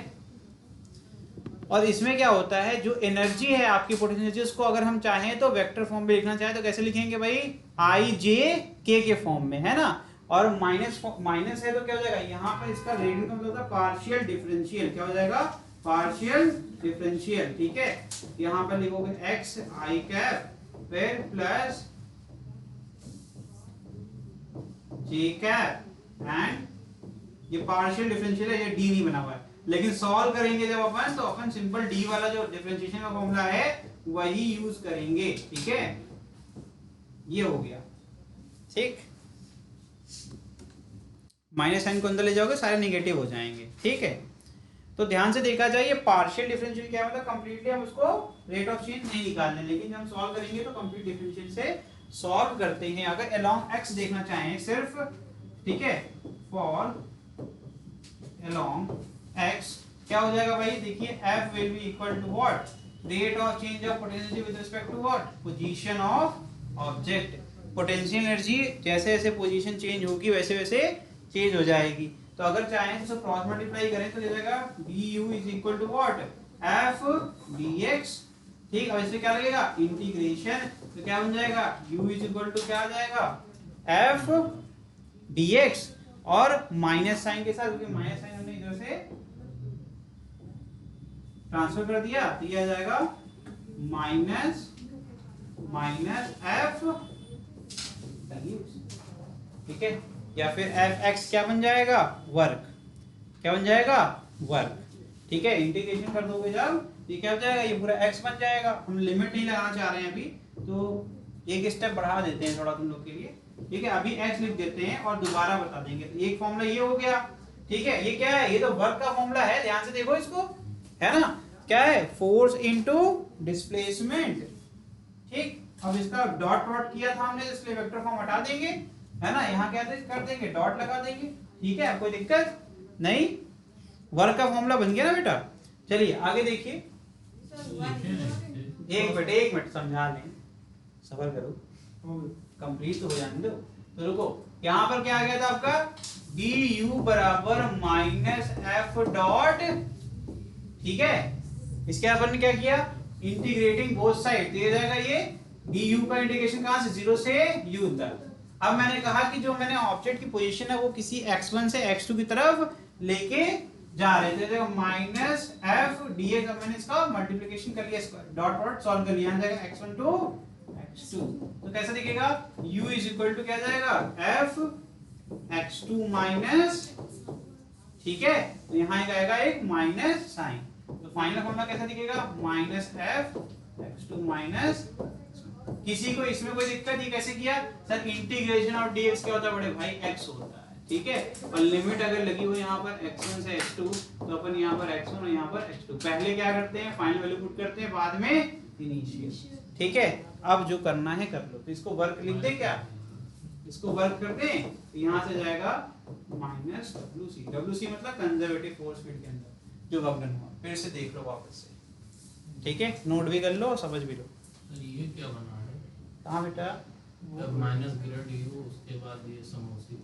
और इसमें क्या होता है, जो एनर्जी है आपकी पोटेंशियल एनर्जी, उसको अगर हम चाहें तो वेक्टर फॉर्म में लिखना चाहें तो कैसे लिखेंगे भाई, आई जे के फॉर्म में, है ना। और माइनस है तो क्या हो जाएगा, यहाँ पर इसका रेडियन का मतलब होता है पार्शियल डिफरेंशियल, क्या हो जाएगा, पार्शियल डिफरेंशियल, ठीक है। यहाँ पर लिखोगे एक्स आई कैप फिर प्लस जे कैप एंड ये पार्शियल डिफरेंशियल है, ये डी नहीं बना हुआ है, लेकिन सॉल्व करेंगे जब अपन, तो अपन सिंपल डी वाला जो डिफरेंशिएशन का फॉर्मूला है वही यूज करेंगे, ठीक है। ये हो गया, ठीक। माइनस साइन को अंदर ले जाओगे सारे नेगेटिव हो जाएंगे, ठीक है। तो ध्यान से देखा जाए, ये पार्शियल डिफरेंशियल क्या मतलब, कंप्लीटली हम उसको रेट ऑफ चेंज नहीं निकालने, लेकिन जब हम सॉल्व करेंगे तो कंप्लीट डिफरेंशियल से सॉल्व करते हैं। अगर अलोंग एक्स देखना चाहें सिर्फ, ठीक है, फॉर अलोंग एक्स क्या हो जाएगा भाई, देखिए f will be equal to what, rate of change of potential with respect to what, position of object. Potential energy जैसे जैसे पोजीशन चेंज होगी वैसे वैसे चेंज हो जाएगी। तो अगर चाहें तो क्रॉस मल्टीप्लाई करें तो हो जाएगा du is equal to what, f dx, ठीक। अब इसमें क्या लगेगा, इंटीग्रेशन, तो क्या बन जाएगा, u इज इक्वल टू क्या आ जाएगा, f dx, और माइनस साइन के साथ, क्योंकि माइनस साइन हमने इधर से ट्रांसफर कर दिया, तो ये आ जाएगा माइनस एफ, ठीक है। या फिर एफ एक्स क्या बन जाएगा, वर्क, क्या बन जाएगा, वर्क, ठीक है। इंटीग्रेशन कर दोगे जब, ये क्या हो जाएगा, ये पूरा एक्स बन जाएगा। हम लिमिट नहीं लगाना चाह रहे हैं अभी, तो एक स्टेप बढ़ा देते हैं थोड़ा तुम लोग के लिए, ठीक है। अभी x लिख देते हैं और दोबारा बता देंगे। तो एक फॉर्मूला ये हो गया, ठीक है। ये क्या है, ये तो वर्क का फॉर्मूला है, ध्यान से देखो इसको, है ना। क्या है, फोर्स इनटू डिस्प्लेसमेंट, ठीक। अब इसका डॉट किया था हमने, इसलिए वेक्टर फॉर्म हटा देंगे, है ना। यहाँ क्या कर देंगे, डॉट लगा देंगे, ठीक है। कोई दिक्कत नहीं, वर्क का फॉर्मूला बन गया ना बेटा। चलिए आगे देखिए, एक मिनट समझा लें, सबर करो, कंप्लीट तो हो जाने दो। तो रुको, यहां पर क्या आ गया था आपका, du बराबर माइनस एफ डॉट, ठीक है। इसके अपन ने क्या किया, इंटीग्रेटिंग बोथ साइड, दिया जाएगा ये du का इंटीग्रेशन कहां से, 0 से u तक। अब मैंने कहा कि जो मैंने ऑब्जेक्ट की पोजीशन है वो किसी x1 से x2 की तरफ लेके जा रहे थे, माइनस एफ dx। अब मैंने इसका मल्टीप्लिकेशन कर लिया, इसका डॉट डॉट सॉल्व कर लिया, जाएगा x1 टू x2, तो कैसा दिखेगा, u इज इक्वल टू क्या जाएगा, f x2 माइनस, ठीक है। तो यहाँ आएगा एक माइनस साइन, तो फाइनल फॉर्मूला कैसा दिखेगा, माइनस f x2 माइनस। किसी को इसमें कोई दिक्कत, ये कैसे किया सर, इंटीग्रेशन ऑफ dx क्या होता है बड़े भाई, x होता है, ठीक है। और लिमिट अगर लगी हुई यहाँ पर x1 से x2, तो अपन यहाँ पर x1 और यहाँ पर x2, पहले क्या करते हैं, फाइनल वैल्यू पुट करते हैं, बाद में इनिशियल, ठीक है। अब जो करना है कर लो। तो इसको वर्क लिख दे, क्या इसको वर्क कर दें, तो यहाँ से जाएगा माइनस WC मतलब कंजर्वेटिव फोर्स फील्ड के अंदर जो वर्क डन हुआ। फिर से देख लो वापस से, ठीक है, नोट भी कर लो समझ भी लो।
ये क्या बना है,
कहाँ बेटा,
माइनस ग्रेड यू, उसके बाद ये समोसी,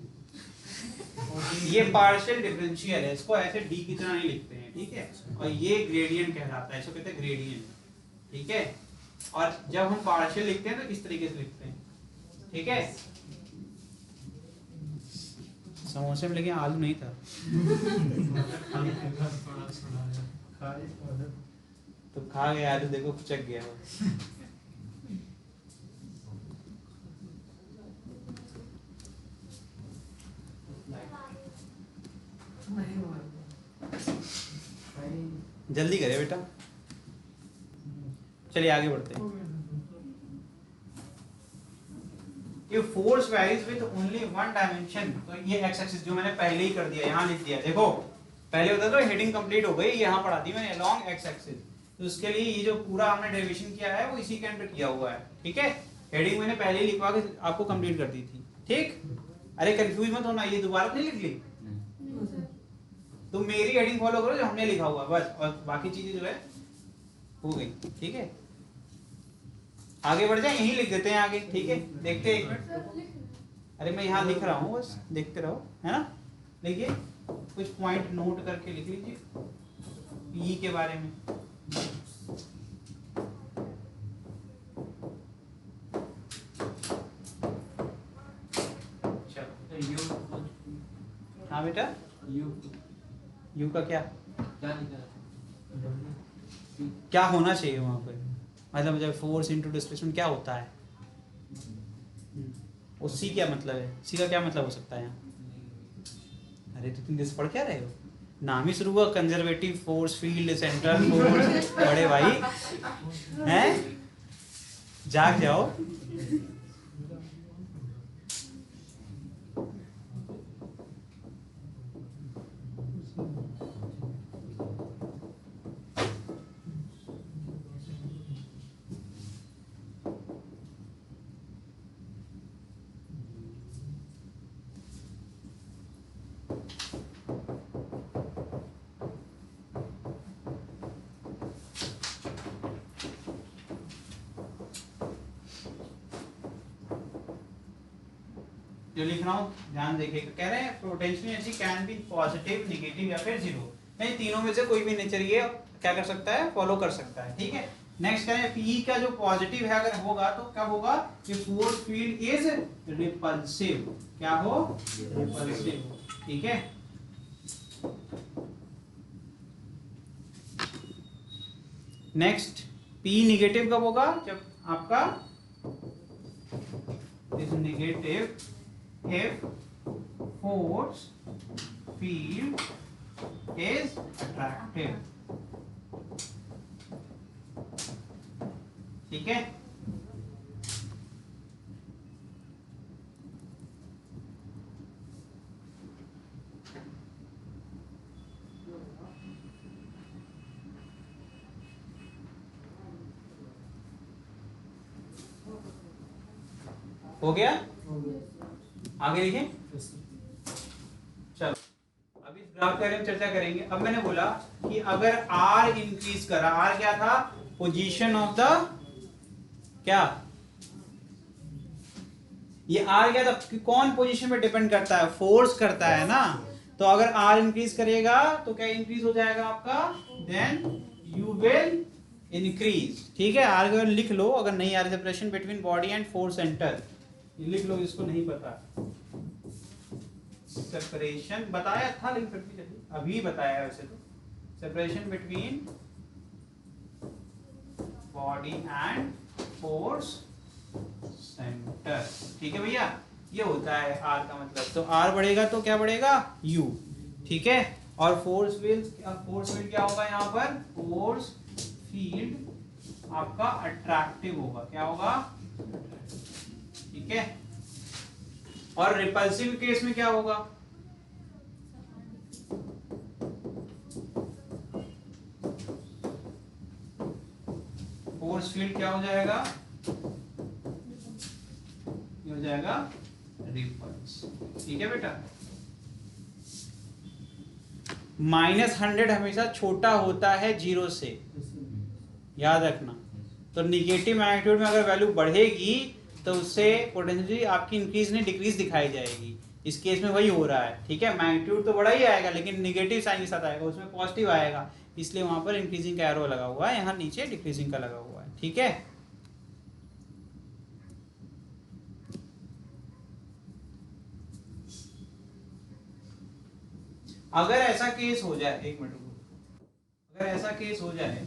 ये पार्शियल डिफरेंशियल है, इसको ऐसे डी की तरह नहीं लिखते हैं, ठीक है। और ये ग्रेडियंट कहलाता है, इसको कहते हैं ग्रेडियंट, ठीक है। और जब हम पार्शियल लिखते हैं तो इस तरीके से लिखते हैं, ठीक है। समोसे में लेकिन आलू नहीं था तो खा गया आलू, देखो कुचक गया वो।
नहीं हुआ।
जल्दी करे बेटा, चलिए आगे बढ़ते हैं। If force varies with only one dimension, तो ये x एक्सिस जो मैंने पहले ही कर दिया, यहाँ लिख दिया, देखो पहले होता तो हेडिंग कंप्लीट हो गई, यहाँ पढ़ा दी मैंने along x एक्सिस, तो उसके लिए ये जो पूरा हमने डेरिवेशन किया है वो इसी के अंदर किया हुआ है, ठीक है। हेडिंग मैंने पहले ही लिखवा के आपको कंप्लीट कर दी थी, ठीक। अरे कंफ्यूज मत होना, ये दोबारा नहीं लिख ली, तुम मेरी हेडिंग फॉलो करो जो हमने लिखा हुआ बस, और बाकी चीजें जो है हो गई, ठीक है। आगे बढ़ जाए, यहीं लिख देते हैं आगे, ठीक है। देखते हैं एक मिनट, अरे मैं यहाँ लिख रहा हूँ, बस देखते रहो, है ना। देखिए कुछ पॉइंट नोट करके लिख लीजिए पी के बारे में। चलो हाँ बेटा, यू का क्या क्या होना चाहिए वहां पे, मतलब जब फोर्स इनटू डिस्प्लेसमेंट क्या होता है, और सी क्या मतलब है, सी का क्या मतलब हो सकता है यहाँ। अरे तो तुम पढ़ क्या रहे हो, नाम ही शुरू हुआ conservative force field central force, बड़े भाई हैं, जाग जाओ। जो लिख रहा हूँ ध्यान देखिएगा, कह रहे हैं potential energy can be positive, negative या फिर जीरो, नहीं तीनों में से कोई भी नेचर ये क्या कर सकता है, फॉलो कर सकता है, ठीक है। नेक्स्ट कह रहे हैं पी का जो पॉजिटिव है अगर होगा तो क्या होगा कि फोर्स फील्ड इज रिपल्सिव, क्या हो, रिपल्सिव, ठीक है। नेक्स्ट पी निगेटिव कब होगा, जब आपका is negative if force field is attractive, ठीक है। हो गया, आगे लिखें। चलो अभी इस ग्राफ के बारे में चर्चा करेंगे। अब मैंने बोला कि अगर R इंक्रीज करा, R क्या था, पोजीशन ऑफ द क्या, ये R क्या था कि कौन पोजीशन पे डिपेंड करता है, फोर्स करता है ना। तो अगर R इंक्रीज करेगा तो क्या इंक्रीज हो जाएगा आपका, देन यू विल इंक्रीज, ठीक है। R को लिख लो, अगर नहीं आ रही separation between body and force centre, ये लिख लो, इसको नहीं पता, सेपरेशन बताया था लेकिन फिर भी चलिए अभी बताया है वैसे तो, separation between body and force centre, ठीक है भैया, ये होता है R का मतलब। तो R बढ़ेगा तो क्या बढ़ेगा, U, ठीक है। और फोर्स फील्ड क्या होगा यहाँ पर, फोर्स फील्ड आपका अट्रैक्टिव होगा, क्या होगा, ठीक है। और रिपल्सिव केस में क्या होगा, फोर्स फील्ड क्या हो जाएगा, ये हो जाएगा रिपल्स, ठीक है बेटा। -100 हमेशा छोटा होता है 0 से, याद रखना। तो निगेटिव मैग्नीट्यूड में अगर वैल्यू बढ़ेगी तो उससे पोटेंशियल आपकी इंक्रीज नहीं डिक्रीज दिखाई जाएगी। इस केस में वही हो रहा है, ठीक है। मैग्नीट्यूड तो बड़ा ही आएगा लेकिन निगेटिव साइन के साथ आएगा, उसमें पॉजिटिव आएगा, इसलिए वहां पर इंक्रीजिंग का एरो लगा हुआ है, यहाँ नीचे डिक्रीजिंग का लगा हुआ है, ठीक है। अगर ऐसा केस हो जाए, एक मिनट रुको, अगर ऐसा केस हो जाए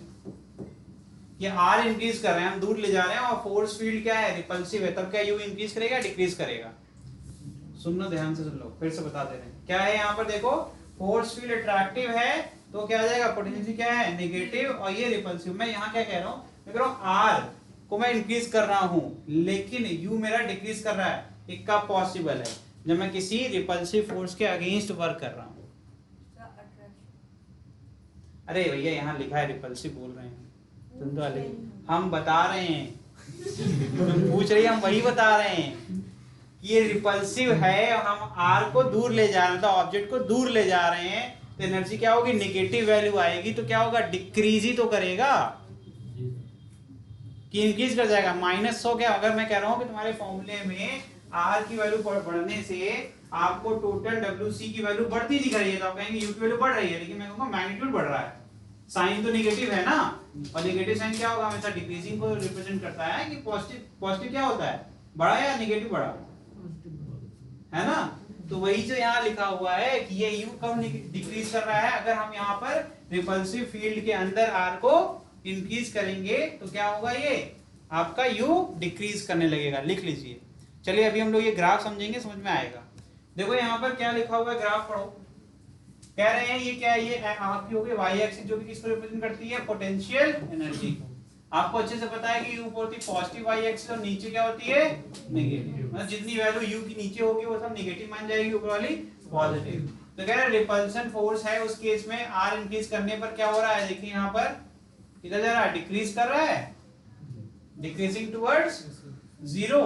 कि R इंक्रीज कर रहे हैं, हम दूर ले जा रहे हैं और फोर्स फील्ड क्या है, रिपल्सिव है, तब क्या U इंक्रीज करेगा, डिक्रीज करेगा। सुनना ध्यान से, सुन लो, फिर से बता दे रहे हैं क्या है यहाँ पर, देखो फोर्स फील्ड अट्रैक्टिव है तो क्या आ जाएगा, पोटेंशियल क्या है नेगेटिव, और ये रिपल्सिव। मैं यहाँ क्या कह रहा हूँ, मैं कह रहा हूँ आर को मैं इंक्रीज कर रहा हूँ लेकिन यू मेरा डिक्रीज कर रहा है। एक का पॉसिबल है जब मैं किसी रिपल्सिव फोर्स के अगेंस्ट वर्क कर रहा हूँ। अरे भैया यहाँ लिखा है रिपल्सिव बोल रहे हैं, तुम तो अलग, हम बता रहे हैं तुम पूछ रही, हम वही बता रहे हैं कि ये रिपल्सिव है, हम आर को दूर ले जा रहे हैं, तो ऑब्जेक्ट को दूर ले जा रहे हैं, तो एनर्जी क्या होगी, निगेटिव वैल्यू आएगी, तो क्या होगा, डिक्रीज ही तो करेगा कि इंक्रीज कर जाएगा। -100 क्या, अगर मैं कह रहा हूं कि तुम्हारे फॉर्मूले में आर की वैल्यू बढ़ने से आपको टोटल डब्ल्यूसी की वैल्यू बढ़ती दिख रही है, तो आप कहेंगे यू की वैल्यू बढ़ रही है, लेकिन मैं कहूंगा मैग्नीट्यूड बढ़ रहा है, साइन तो नेगेटिव है ना, और नेगेटिव साइन क्या होगा, हमेशा डिक्रीजिंग को रिप्रेजेंट करता है, कि पॉजिटिव क्या होता है, बड़ा या नेगेटिव बड़ा है ना। तो वही जो यहाँ लिखा हुआ है कि ये यू कब डिक्रीज कर रहा है, अगर हम यहाँ पर रिपल्सिव फील्ड के अंदर आर को इंक्रीज करेंगे तो क्या होगा, ये आपका यू डिक्रीज करने लगेगा। लिख लीजिए। चलिए अभी हम लोग ये ग्राफ समझेंगे, समझ में आएगा। देखो यहाँ पर क्या लिखा हुआ है, ग्राफ पढ़ो। कह रहे हैं ये क्या है, ये आपकी होगी वाई एक्सिस जो कि किसको रिप्रेजेंट करती है, पोटेंशियल एनर्जी को। आपको अच्छे से पता है कि ऊपर होती है पॉजिटिव वाई एक्सिस और नीचे क्या होती है, नेगेटिव। मतलब जितनी वैल्यू यू की नीचे होगी वो सब नेगेटिव मान जाएगी, ऊपर वाली पॉजिटिव। तो कह रहे हैं रिपल्सन फोर्स है, उस केस में आर इंक्रीज करने पर क्या हो रहा है, देखिए यहाँ पर किधर जा रहा है, डिक्रीज कर रहा है, डिक्रीजिंग टुवर्ड्स 0।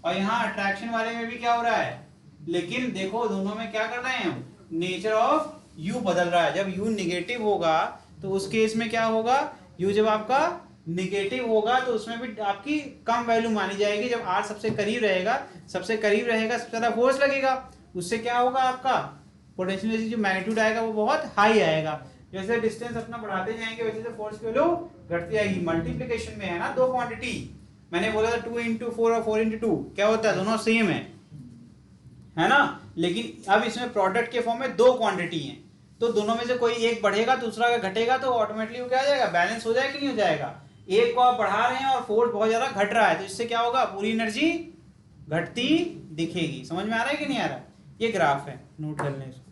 और यहाँ अट्रैक्शन वाले में भी क्या हो रहा है, लेकिन देखो दोनों में क्या कर रहे हैं हम, नेचर ऑफ यू बदल रहा है। जब यू निगेटिव होगा तो उस केस में क्या होगा, यू जब आपका निगेटिव होगा तो उसमें भी आपकी कम वैल्यू मानी जाएगी। जब आर सबसे करीब रहेगा, सबसे ज्यादा फोर्स लगेगा, उससे क्या होगा, आपका पोटेंशियल जो मैग्नीट्यूड आएगा वो बहुत हाई आएगा। जैसे डिस्टेंस अपना बढ़ाते जाएंगे वैसे से फोर्स की वैल्यू घटती जाएगी। मल्टीप्लिकेशन में है ना दो क्वांटिटी, मैंने बोला था 2 into 4 और 4 into 2 क्या होता है, दोनों सेम है ना। लेकिन अब इसमें प्रोडक्ट के फॉर्म में दो क्वांटिटी हैं, तो दोनों में से कोई एक बढ़ेगा दूसरा का घटेगा, तो ऑटोमेटिकली वो क्या हो जाएगा, बैलेंस हो जाएगा कि नहीं हो जाएगा। एक को आप बढ़ा रहे हैं और फोर्स बहुत ज्यादा घट रहा है, तो इससे क्या होगा, पूरी एनर्जी घटती दिखेगी। समझ में आ रहा है कि नहीं आ रहा है, ये ग्राफ है, नोट कर लें इसको।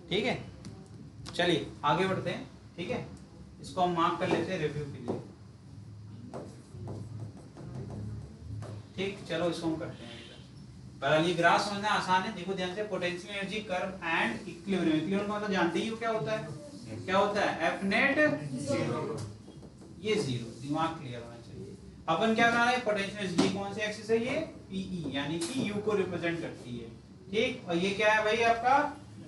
ठीक है, चलिए आगे बढ़ते हैं। ठीक है, इसको हम मार्क कर लेते हैं रिव्यू के लिए। ठीक, चलो इसको हम करते हैं। पर ये ग्राफ समझना आसान है, देखो ध्यान से, potential energy curve and equilibrium. Equilibrium का मतलब जानते ही हो क्या होता है, क्या होता है, एफ नेट 0, ये 0, दिमाग क्लियर होना चाहिए। अपन क्या बना रहे हैं, पोटेंशियल एनर्जी कौन सी एक्सिस है, ये पीई, यानी कि यू को रिप्रेजेंट करती है। ठीक, और ये क्या है भाई, आपका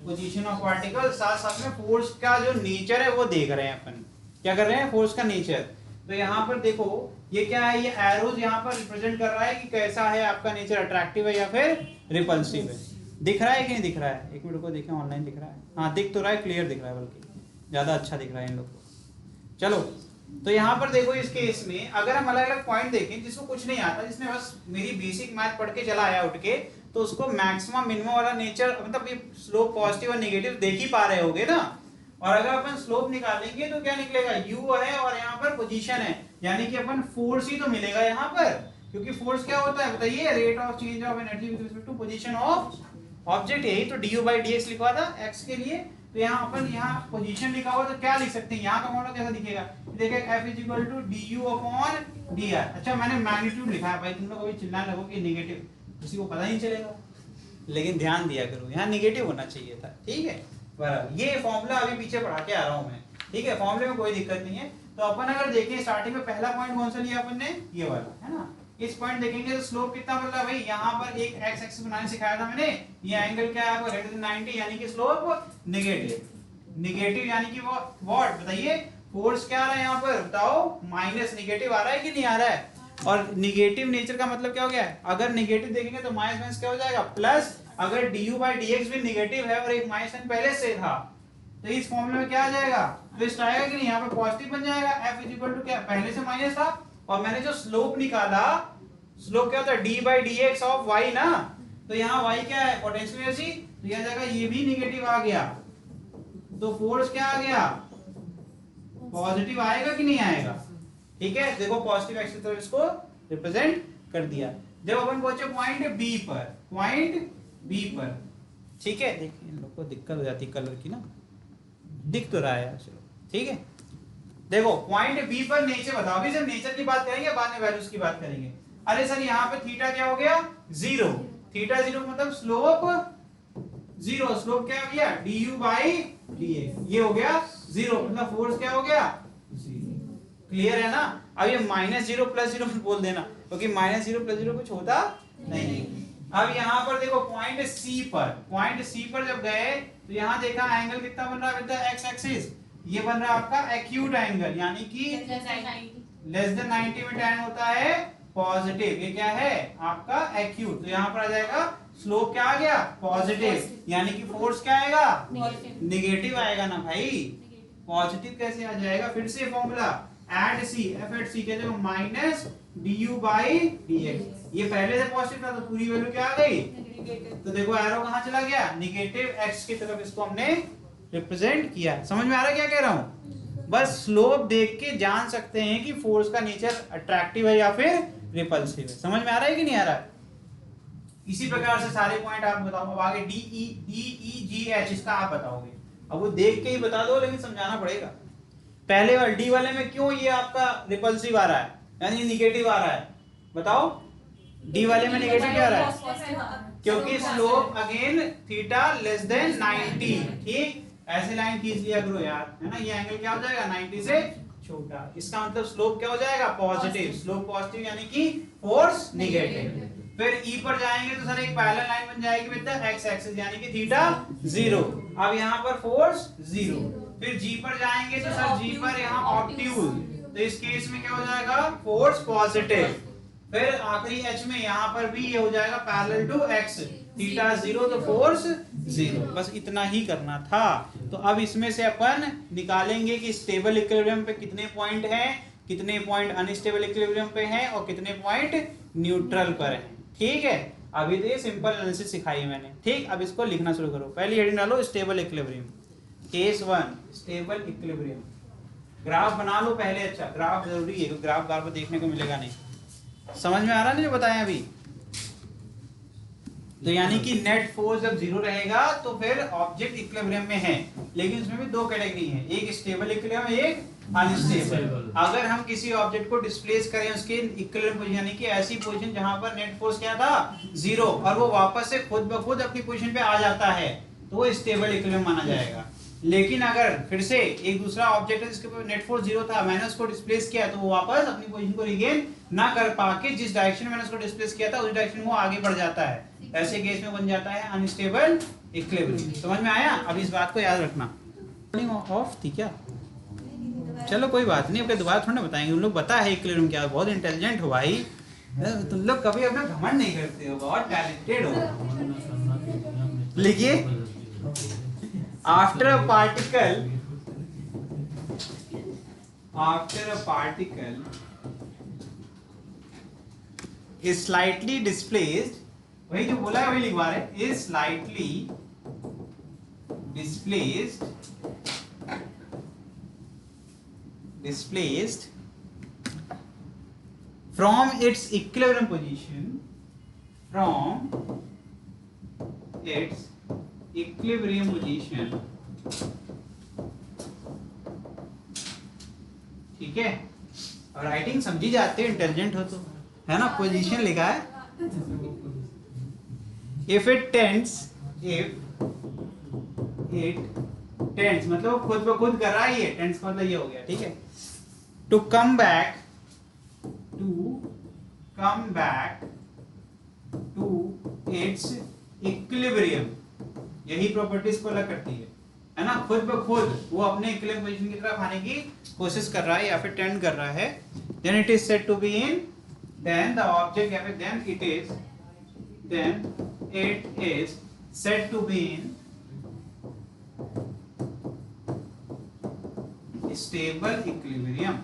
पोजीशन ऑफ पार्टिकल। साथ साथ में फोर्स का जो नेचर है वो देख रहे हैं अपन, क्या कर रहे हैं, फोर्स का नेचर। तो यहाँ पर देखो ये क्या है, ये एरोज यहाँ पर रिप्रेजेंट कर रहा है कि कैसा है आपका नेचर, अट्रैक्टिव है या फिर रिपल्सिव है। दिख रहा है कि नहीं दिख रहा है, एक मिनट को देखें, ऑनलाइन दिख रहा है, हाँ दिख तो रहा है, क्लियर दिख रहा है, बल्कि ज्यादा अच्छा दिख रहा है इन लोग को। चलो तो यहाँ पर देखो, इस केस में अगर हम अलग अलग पॉइंट देखें, जिसको कुछ नहीं आता, जिसने बस मेरी बेसिक मैथ पढ़ के चला आया उठ के, तो उसको मैक्सिमम मिनिमम वाला नेचर, मतलब ये स्लोप पॉजिटिव और नेगेटिव देख ही पा रहे होगे ना। और अगर अपन स्लोप निकालेंगे तो क्या निकलेगा, यू है और यहाँ पर पोजीशन है, यानी कि अपन फोर्स ही तो मिलेगा यहाँ पर, क्योंकि फोर्स क्या होता है बताइए, rate of change of energy with respect to position of object. यही तो du by dx लिखा था x के लिए। तो यहाँ अपन यहाँ पोजीशन लिखा हुआ, तो क्या लिख सकते हैं, यहाँ का मॉडल कैसा दिखेगा, देखिए f is equal to du/dr। अच्छा मैंने मैग्नीट्यूड लिखा है भाई, तुम लोग अभी चिल्लाने लगो कि नेगेटिव, किसी को पता नहीं चलेगा, लेकिन ध्यान दिया करो, यहाँ नेगेटिव होना चाहिए था। ठीक है, बराबर। ये फॉर्मूला अभी पीछे पढ़ा के आ रहा हूँ मैं, ठीक है, फॉर्मूले में कोई दिक्कत नहीं है। तो अपन अगर देखें स्टार्टिंग में पहला पॉइंट कौन सा लिया अपन ने, ये वाला है ना। इस पॉइंट देखेंगे तो स्लोप कितना बन रहा है भाई, यहाँ पर एक एक्स एक्सिस बनाने सिखाया था मैंने, ये एंगल क्या है आपको, ग्रेटर देन 90, यानी कि स्लोप नेगेटिव। नेगेटिव यानी कि वो व्हाट बताइए, फोर्स क्या आ रहा है यहाँ पर बताओ, माइनस नेगेटिव आ रहा है कि नहीं आ रहा है। और नेगेटिव नेचर का मतलब क्या हो गया, अगर नेगेटिव देखेंगे तो माइनस माइनस क्या हो जाएगा, प्लस। अगर du by dx भी नेगेटिव है और एक माइनस साइन पहले से था, तो इस फॉर्मूले में क्या आ जाएगा, ट्विस्ट आएगा कि नहीं, यहाँ पे पॉजिटिव बन जाएगा। f इज इक्वल टू क्या, पहले से माइनस था, और मैंने जो स्लोप निकाला, स्लोप क्या होता है, d by dx of y ना, तो यहाँ y क्या है, पोटेंशियल एनर्जी, तो यह जाएगा, ये भी नेगेटिव आ गया, तो फोर्स क्या आ गया, पॉजिटिव आएगा कि नहीं आएगा। ठीक है, देखो पॉजिटिव एक्सिस की तरफ इसको रिप्रेजेंट कर दिया। जब अपन पहुंचे पॉइंट बी पर, पॉइंट बी पर, ठीक है, देखिए इन लोग को दिक्कत हो जाती है कलर की ना, दिख तो रहा है यार, चलो ठीक है। देखो पॉइंट बी पर नेचर बताओ, अभी सिर्फ नेचर की बात करेंगे, बाद में वैल्यूज की बात करेंगे। अरे सर यहाँ पे थीटा क्या हो गया, जीरो, थीटा जीरो मतलब स्लोप जीरो, स्लोप क्या हो गया, du बाई dx, ये हो गया जीरो, मतलब फोर्स क्या हो गया, क्लियर है ना। अब ये माइनस जीरो प्लस जीरो बोल देना, क्योंकि माइनस जीरो प्लस जीरो कुछ होता नहीं। अब यहाँ पर देखो पॉइंट सी पर, पॉइंट सी पर जब गए तो यहाँ देखा एंगल कितना बन रहा है विद द एक्स एक्सिस, ये बन रहा है आपका एक्यूट एंगल, यानी कि लेस देन 90 में tan होता है पॉजिटिव, ये क्या है आपका एक्यूट, तो यहाँ पर आ जाएगा स्लोप क्या आ गया, पॉजिटिव, यानी कि फोर्स क्या आएगा, नेगेटिव आएगा ना भाई, पॉजिटिव कैसे आ जाएगा, फिर से फॉर्मूला एट सी, एफ एट सी के जगह माइनस du बाई dx, ये पहले से पॉजिटिव था तो पूरी वैल्यू क्या आ गई, तो देखो एरो कहाँ चला गया, नेगेटिव x की तरफ इसको हमने रिप्रेजेंट किया। समझ में आ रहा है क्या कह रहा हूँ, बस स्लोप देख के जान सकते हैं कि फोर्स का नेचर अट्रैक्टिव है या फिर रिपल्सिव है। समझ में आ रहा है कि नहीं आ रहा है। इसी प्रकार से सारे पॉइंट आप बताओ, अब आगे डी ई जी एच इसका आप बताओगे, अब वो देख के ही बता दो, लेकिन समझाना पड़ेगा। पहले वाले डी वाले में क्यों ये आपका रिपल्सिव आ रहा है, यानी निगेटिव आ रहा है, बताओ डी वाले में निगेटिव क्या आ रहा है, क्योंकि slope again theta less than 90, ठीक, ऐसे लाइन खींच लिया करो यार, है ना, ये एंगल क्या हो जाएगा 90 से छोटा, इसका मतलब स्लोप क्या हो जाएगा पॉजिटिव, स्लोप पॉजिटिव यानी कि फोर्स नेगेटिव। फिर ई पर जाएंगे तो सर एक पैरेलल लाइन बन जाएगी विद द एक्स एक्सिस, यानी कि थीटा जीरो, अब यहाँ पर फोर्स जीरो। फिर जी पर जाएंगे तो सर जी पर यहाँ ऑब्ट्यूज, तो इस केस में क्या हो जाएगा फोर्स पॉजिटिव। फिर आखिरी एच में यहाँ पर भी ये हो जाएगा parallel to X, theta zero तो फोर्स जीरो, बस इतना ही करना था। तो अब इसमें से अपन निकालेंगे कि स्टेबल इक्विलिब्रियम पे कितने पॉइंट हैं, कितने पॉइंट अनस्टेबल इक्विलिब्रियम पे हैं और कितने पॉइंट न्यूट्रल पर हैं, ठीक है। अभी तो ये सिंपल एनालिसिस सिखाई मैंने, ठीक। अब इसको लिखना शुरू करो, पहली हेडिंग डालो stable equilibrium, case 1 stable equilibrium. Graph बना लो पहले, अच्छा ग्राफ जरूरी है, क्योंकि ग्राफ बार बार देखने को मिलेगा नहीं। समझ में आ रहा है ना जो बताया अभी, तो यानी कि नेट फोर्स जब जीरो रहेगा तो फिर ऑब्जेक्ट इक्विलिब्रियम में है, लेकिन उसमें भी दो कैटेगरी है, एक स्टेबल इक्विलिब्रियम, एक अनस्टेबल। अगर हम किसी ऑब्जेक्ट को डिस्प्लेस करें उसके इक्विलिब्रियम पोजीशन, यानी कि ऐसी पोजीशन जहां पर नेट फोर्स क्या था जीरो, और वो वापस से खुद ब खुद अपनी पोजीशन पे आ जाता है, तो वो स्टेबल इक्विलिब्रियम माना जाएगा। लेकिन अगर फिर से एक दूसरा ऑब्जेक्ट है जिसके ऊपर नेट फोर्स जीरो था, मैंने उसको डिस्प्लेस किया, तो वो वापस अपनी पोजीशन को रिगेन ना कर पाके जिस डायरेक्शन में मैंने उसको डिस्प्लेस किया था उस डायरेक्शन में वो आगे बढ़ जाता है, ऐसे केस में बन जाता है अनस्टेबल इक्विलिब्रियम। समझ में आया, अब इस बात को याद रखना। ऑफ थी क्या, चलो कोई बात नहीं, अब दोबारा थोड़ा बताएंगे, उन लोग पता है इक्विलिब्रियम क्या, बहुत इंटेलिजेंट हो भाई तुम लोग, कभी अपना घमंड नहीं करते हो, बहुत टैलेंटेड हो। लिखिए after a particle is slightly displaced, वही जो बोला है वही लिखवा रहे, is slightly displaced from its equilibrium position, ठीक है। और राइटिंग समझी जाते हैं, इंटेलिजेंट हो तो, है ना, पोजीशन लिखा है। इफ इट टेंड्स मतलब खुद ब खुद कर रहा है, ये टेंड्स का मतलब ये हो गया, ठीक है, to come back to its equilibrium, यही प्रॉपर्टीज को अलग करती है ना, खुद ब खुद वो अपने इक्विलिब्रियम पोजीशन की तरफ आने की कोशिश कर रहा है या फिर टेंड कर रहा है, then it is said to be in, then the object या फिर then it is said to be in stable equilibrium।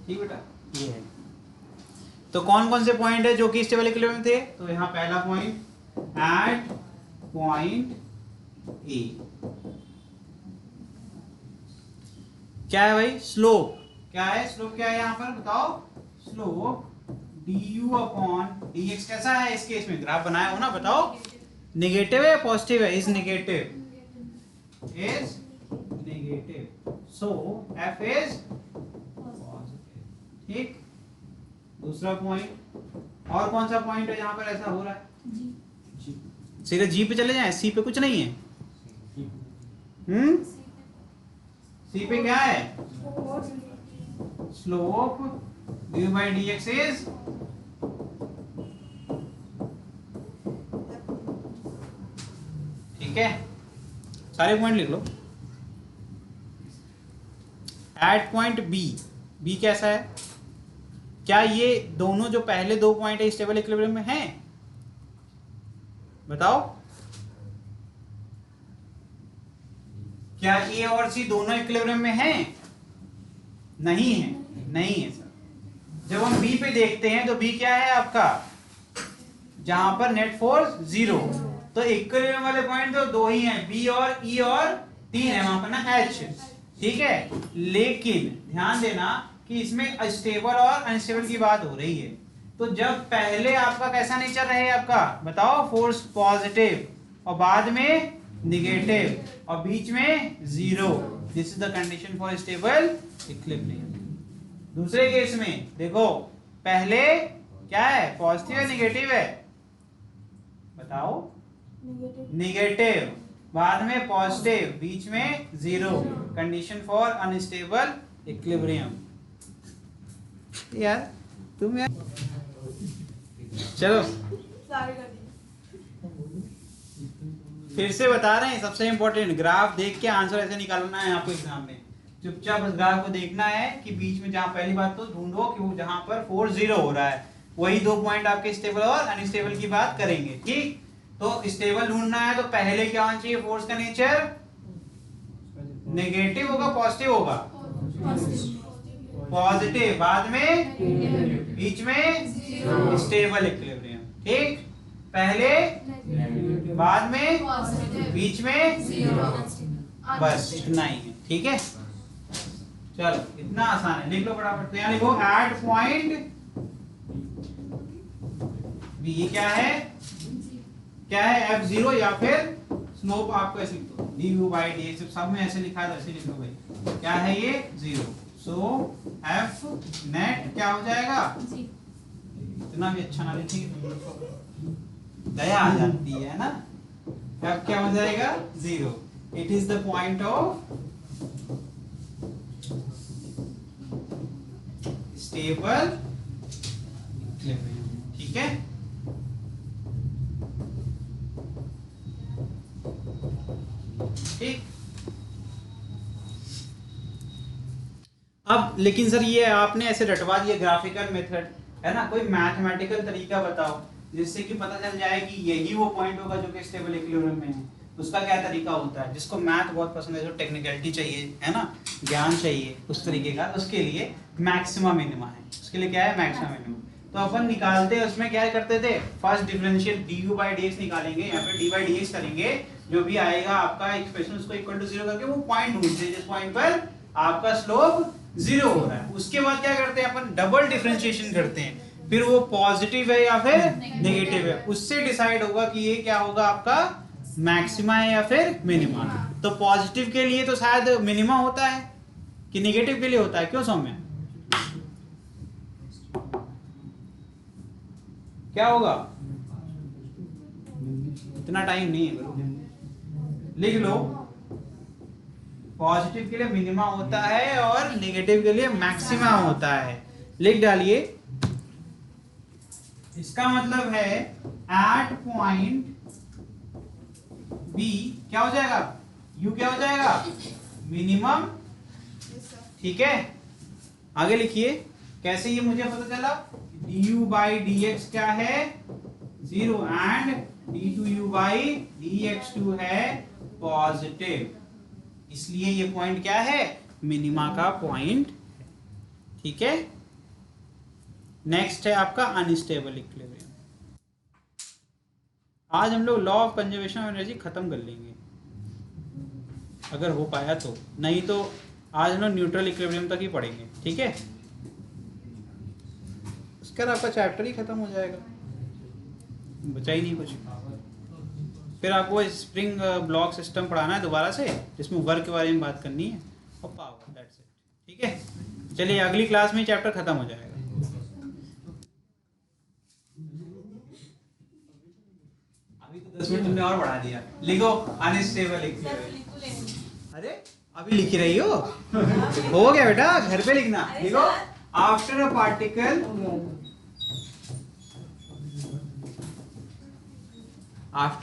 ठीक बेटा, ये है। तो कौन कौन से पॉइंट है जो कि स्टेबल इक्विलिब्रियम थे, तो यहाँ पहला पॉइंट एट पॉइंट ए, क्या है भाई, स्लोप, क्या है स्लोप, क्या है यहाँ पर बताओ, स्लोप du अपॉन dx कैसा है इस केस में, ग्राफ बनाया हो ना, बताओ नेगेटिव है या पॉजिटिव है, is negative, so f is positive. ठीक, दूसरा पॉइंट, और कौन सा पॉइंट है जहां पर ऐसा हो रहा है, सीधे जी पे चले जाएं, सी पे कुछ नहीं है, सी पे क्या है, slope du by dx is ठीक है, सारे पॉइंट लिख लो। एट पॉइंट बी, बी कैसा है, क्या ये दोनों जो पहले दो पॉइंट है स्टेबल इक्विलिब्रियम में हैं, बताओ, क्या ए और सी दोनों इक्विलिब्रियम में हैं, नहीं है, नहीं है सर। जब हम बी पे देखते हैं तो बी क्या है आपका, जहां पर नेट फोर्स 0, तो इक्विलिब्रियम वाले पॉइंट तो दो ही हैं, बी और ई, और 3 है वहां पर ना एच, ठीक है। लेकिन ध्यान देना कि इसमें स्टेबल और अनस्टेबल की बात हो रही है, तो जब पहले आपका कैसा नेचर रहे आपका, बताओ, फोर्स पॉजिटिव और बाद में निगेटिव और बीच में 0, this is the condition for stable equilibrium. दूसरे केस में देखो, पहले क्या है, पॉजिटिव है निगेटिव है, बताओ, निगेटिव, बाद में पॉजिटिव, बीच में 0, कंडीशन फॉर अनस्टेबल इक्विलिब्रियम। यार तुम यार, चलो फिर से बता रहे हैं, सबसे इंपॉर्टेंट, ग्राफ देख के आंसर ऐसे निकालना है आपको एग्जाम में, चुपचाप उस ग्राफ को देखना है कि बीच में, जहां पहली बात तो ढूंढो कि वो जहां पर फोर्स 0 हो रहा है, वही दो पॉइंट आपके स्टेबल और अनस्टेबल की बात करेंगे। ठीक, तो स्टेबल ढूंढना है तो पहले क्या होना चाहिए, फोर्स का नेचर नेगेटिव होगा पॉजिटिव होगा, पॉजिटिव, बाद में बीच में स्टेबल इक्विलिब्रियम। ठीक, पहले, बाद में, बीच में, बस इतना ही है। ठीक है, चलो इतना आसान है, लिख लो फटाफट। तो यहाँ लिखो एट पॉइंट बी क्या है, क्या है F0, या फिर स्लोप आपको ऐसे लिख दो du by dx, सब में ऐसे लिखा है तो ऐसे लिख लो भाई, क्या है ये 0, सो F नेट क्या हो जाएगा, इतना भी अच्छा ना लिखिए, दया आ जाती है ना, F क्या हो जाएगा 0, it is the point of stable equilibrium. ठीक है, ठीक। अब लेकिन सर ये आपने ऐसे रटवा दिया ग्राफिकल मेथड, है ना, कोई मैथमेटिकल तरीका बताओ जिससे कि पता चल जाए कि यही वो पॉइंट होगा जो कि स्टेबल इक्विलिब्रियम में है। उसका क्या तरीका होता है, जिसको मैथ बहुत पसंद है, जो टेक्निकलिटी चाहिए, है ना, ज्ञान चाहिए उस तरीके का, उसके लिए मैक्सिमा मिनिमा है, उसके लिए क्या है, मैक्सिमा मिनिमा। तो अपन निकालते हैं, उसमें क्या करते थे, first differential du by dx निकालेंगे, या फिर d by dx करेंगे, जो भी आएगा आपका एक्सप्रेशन उसको इक्वल टू 0 करके वो पॉइंट ढूंढते हैं जिस पॉइंट पर आपका स्लोप 0 हो रहा है। उसके बाद क्या करते हैं अपन, डबल डिफरेंशिएशन करते हैं, फिर वो पॉजिटिव है या फिर नेगेटिव है, उससे डिसाइड होगा कि ये क्या होगा आपका मैक्सिमा है या फिर मिनिमा। तो पॉजिटिव के लिए तो शायद मिनिमा होता है कि नेगेटिव के लिए होता है, क्यों सौम्य, क्या होगा, इतना टाइम नहीं है, लिख लो, पॉजिटिव के लिए मिनिमा होता है और नेगेटिव के लिए मैक्सिमा होता है, लिख डालिए। इसका मतलब है एट पॉइंट बी क्या हो जाएगा, यू क्या हो जाएगा, मिनिमम। ठीक है, आगे लिखिए, कैसे ये मुझे पता चला, du by dx क्या है 0 एंड d2u by dx2 है पॉजिटिव, इसलिए ये पॉइंट क्या है, मिनिमा का पॉइंट। ठीक है, नेक्स्ट है आपका अनस्टेबल इक्विलिब्रियम। आज हम लोग law of conservation of energy खत्म कर लेंगे अगर हो पाया तो, नहीं तो आज हम लोग न्यूट्रल इक्विलिब्रियम तक ही पढ़ेंगे, ठीक है। उसके बाद आपका चैप्टर ही खत्म हो जाएगा, बचा ही नहीं कुछ। फिर आपको स्प्रिंग ब्लॉक सिस्टम पढ़ाना है दोबारा से, जिसमें वर्क के बारे में बात करनी है और पावर, दैट्स इट, ठीक है। चलिए अगली क्लास में चैप्टर खत्म हो जाएगा। अभी तो 10 मिनट तुमने और बढ़ा दिया। लिखो अनस्टेबल इक्विलिब्रियम। अरे अभी लिख रही हो गया बेटा, घर पे लिखना। लिखो after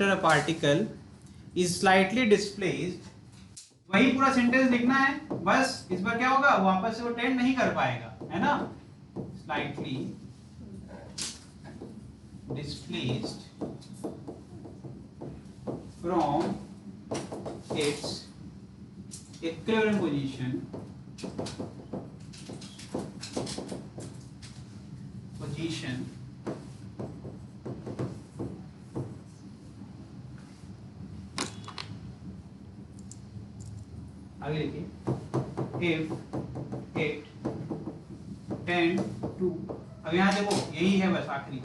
a particle is slightly displaced, वही पूरा सेंटेंस लिखना है। बस इस बार क्या होगा, वापस से वो टेंड नहीं कर पाएगा, है ना। slightly displaced from its equilibrium position आगे लिखिए if it tend to, अब यहाँ देखो यही है बस आखिरी,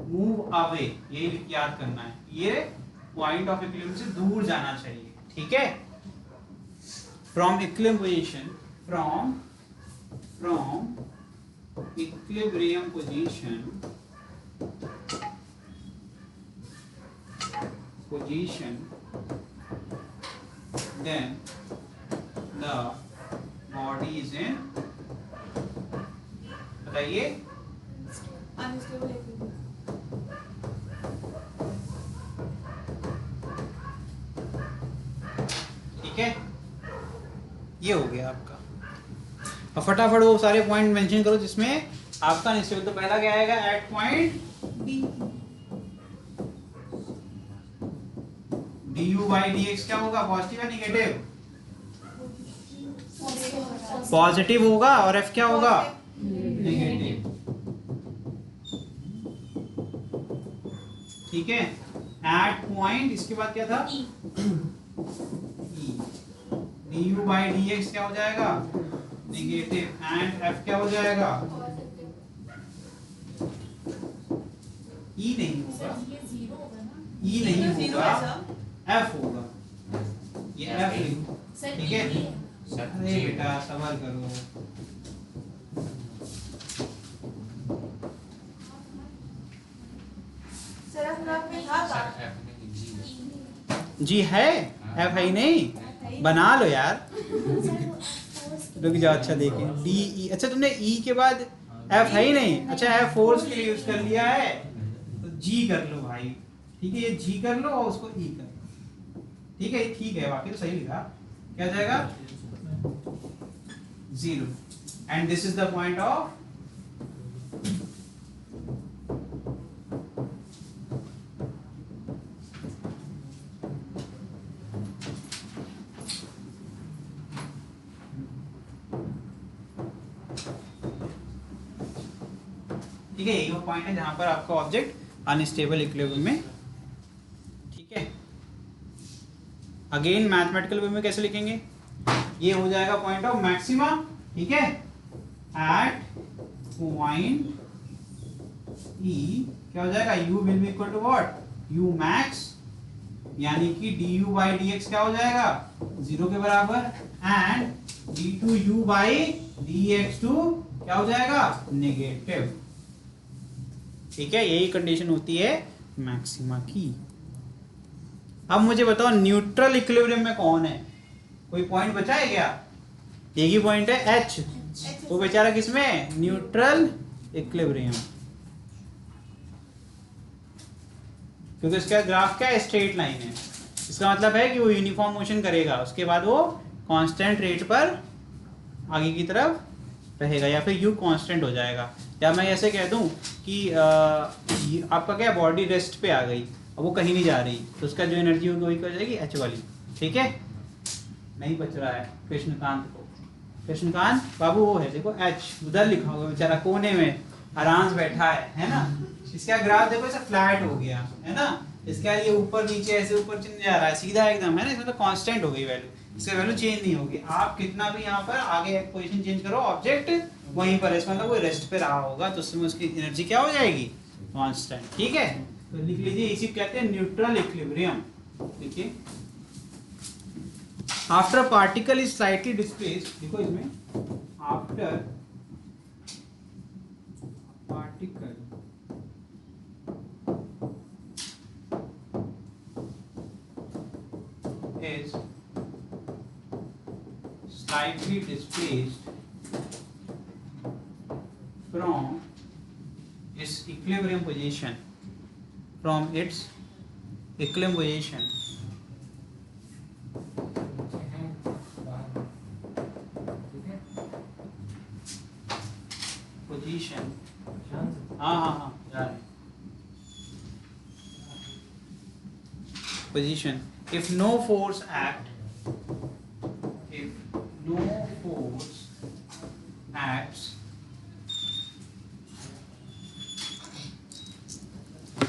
मूव अवे, यही याद करना है, ये पॉइंट ऑफ इक्विलिब्रियम से दूर जाना चाहिए, ठीक है। From equilibrium position, from equilibrium position then the body is in, बताइए,
अनस्टेबल
ठीक है। ये हो गया आपका। अब फटाफट वो सारे पॉइंट मेंशन करो जिसमें आपका अनस्टेबल। तो पहला क्या आएगा, at point
D,
du by dx क्या होगा, पॉजिटिव या निगेटिव? पॉजिटिव होगा। और f क्या होगा, नेगेटिव, ठीक है। एट पॉइंट, इसके बाद क्या था, du by dx क्या हो जाएगा, नेगेटिव, एंड f क्या हो जाएगा, e नहीं होगा, e नहीं होगा, f होगा, ये f लिखो, ठीक है। अरे बेटा सवाल करो।
सर अपना में था
जी है, f है ही नहीं, बना लो यार। रुक जाओ, अच्छा देखें, डी ई, अच्छा तुमने ई के बाद f है ही नहीं, अच्छा f फोर्स के लिए यूज कर लिया है, तो g कर लो भाई, ठीक है। ये g कर लो और उसको e कर लो, ठीक है। ठीक है, वाकई तो सही लिखा। क्या जाएगा, 0, and this is the point of ठीक है। यही वो पॉइंट है जहां पर आपका ऑब्जेक्ट अनस्टेबल इक्विलिब्रियम में, ठीक है। अगेन मैथमेटिकल वे में कैसे लिखेंगे, ये हो जाएगा पॉइंट ऑफ मैक्सिमा, ठीक है। एट पॉइंट ई क्या हो जाएगा, u will be equal to what, u max, यानी कि du by dx क्या हो जाएगा, 0 के बराबर, एंड d2u by dx2 क्या हो जाएगा, नेगेटिव, ठीक है। यही कंडीशन होती है मैक्सिमा की। अब मुझे बताओ न्यूट्रल इक्विलिब्रियम में कौन है, कोई पॉइंट बचा है क्या, एक ही पॉइंट है H, वो बेचारा किसमें, न्यूट्रल इक्विलिब्रियम, क्योंकि इसका ग्राफ क्या है, स्ट्रेट लाइन है। इसका मतलब है कि वो यूनिफॉर्म मोशन करेगा, उसके बाद वो कांस्टेंट रेट पर आगे की तरफ रहेगा, या फिर u कांस्टेंट हो जाएगा। या मैं ऐसे कह दूं कि आपका क्या बॉडी रेस्ट पे आ गई, अब वो कहीं नहीं जा रही, तो उसका जो एनर्जी होगी वही कर जाएगी, h वाली, ठीक है। नहीं बच रहा है कृष्णकांत को, कृष्णकांत बाबू वो है देखो, h उधर लिखा होगा, बेचारा कोने में आराम से बैठा है ना। इसका ग्राफ देखो ऐसा फ्लैट हो गया है ना, इसका ये ऊपर नीचे ऐसे ऊपर चलने जा रहा है सीधा एकदम, है ना। इसमें तो कांस्टेंट हो गई वैल्यू, इसकी वैल्यू चेंज नहीं होगी। आप कितना भी यहाँ पर आगे पोजीशन चेंज करो, ऑब्जेक्ट वहीं पर है, इसका मतलब वो रेस्ट पे रहा होगा, तो उसमें उसकी एनर्जी क्या हो जाएगी, कांस्टेंट। ठीक है, तो लिख लीजिए, इसी कहते हैं न्यूट्रल इक्विलिब्रियम। देखिए, after particle is slightly displaced, देखो इसमें after particle is slightly displaced from its equilibrium position, from its equilibrium position, position, हाँ जा रहे हैं, position, if no force acts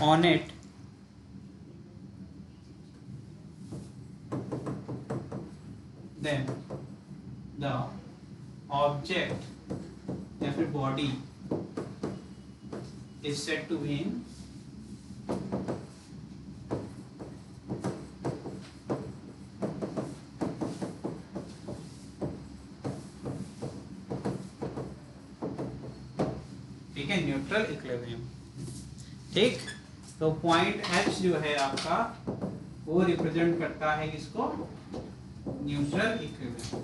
on it, then the object या फिर body is said to be in neutral equilibrium. ठीक, तो पॉइंट H जो है आपका वो रिप्रेजेंट करता है किसको, न्यूट्रल इक्विलिब्रियम।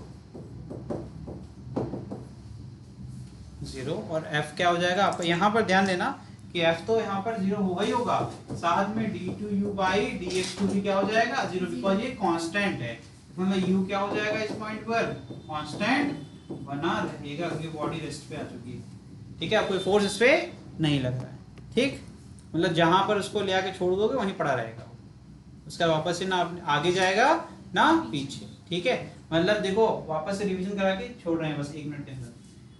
0 और F क्या हो जाएगा आपका, यहाँ पर ध्यान देना कि F तो यहाँ पर 0 होगा ही होगा, साथ में d2u by dx2 भी क्या हो जाएगा 0, बिकॉज ये कांस्टेंट है, मतलब u क्या हो जाएगा इस पॉइंट पर, कांस्टेंट बना रहेगा क्योंकि बॉडी रेस्ट पे आ चुकी है। ठीक है, कोई फोर्स इस पे नहीं लग रहा है। ठीक, मतलब जहां पर उसको ले आके छोड़ दोगे वहीं पड़ा रहेगा, उसका वापस से ना आगे जाएगा ना पीछे। ठीक है, मतलब देखो वापस से रिवीजन करा के छोड़ रहे हैं बस 1 मिनट के अंदर।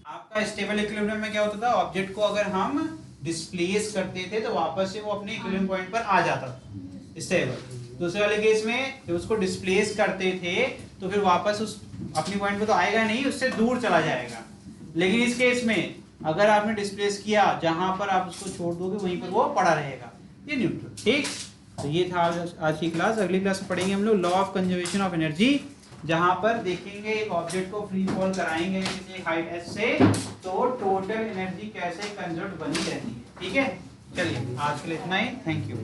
आपका स्टेबल इक्विलिब्रियम में क्या होता था, ऑब्जेक्ट को अगर हम डिस्प्लेस करते थे तो वापस से वो अपने इक्विलिब्रियम पॉइंट पर आ जाता था स्टेबल। दूसरे वाले केस में जब उसको डिस्प्लेस करते थे तो फिर वापस उस अपनी पॉइंट पे तो आएगा नहीं, उससे दूर चला जाएगा। लेकिन इस केस में अगर आपने डिस्प्लेस किया, जहां पर आप उसको छोड़ दोगे वहीं पर वो पड़ा रहेगा, ये न्यूट्रल। ठीक, तो ये था आज की क्लास। अगली क्लास में पढ़ेंगे हम लोग law of conservation of energy, जहां पर देखेंगे एक ऑब्जेक्ट को फ्री फॉल कराएंगे किसी हाइट h से, तो टोटल एनर्जी कैसे कंजर्व बनी रहती है। ठीक है, चलिए आज के लिए इतना ही, थैंक यू।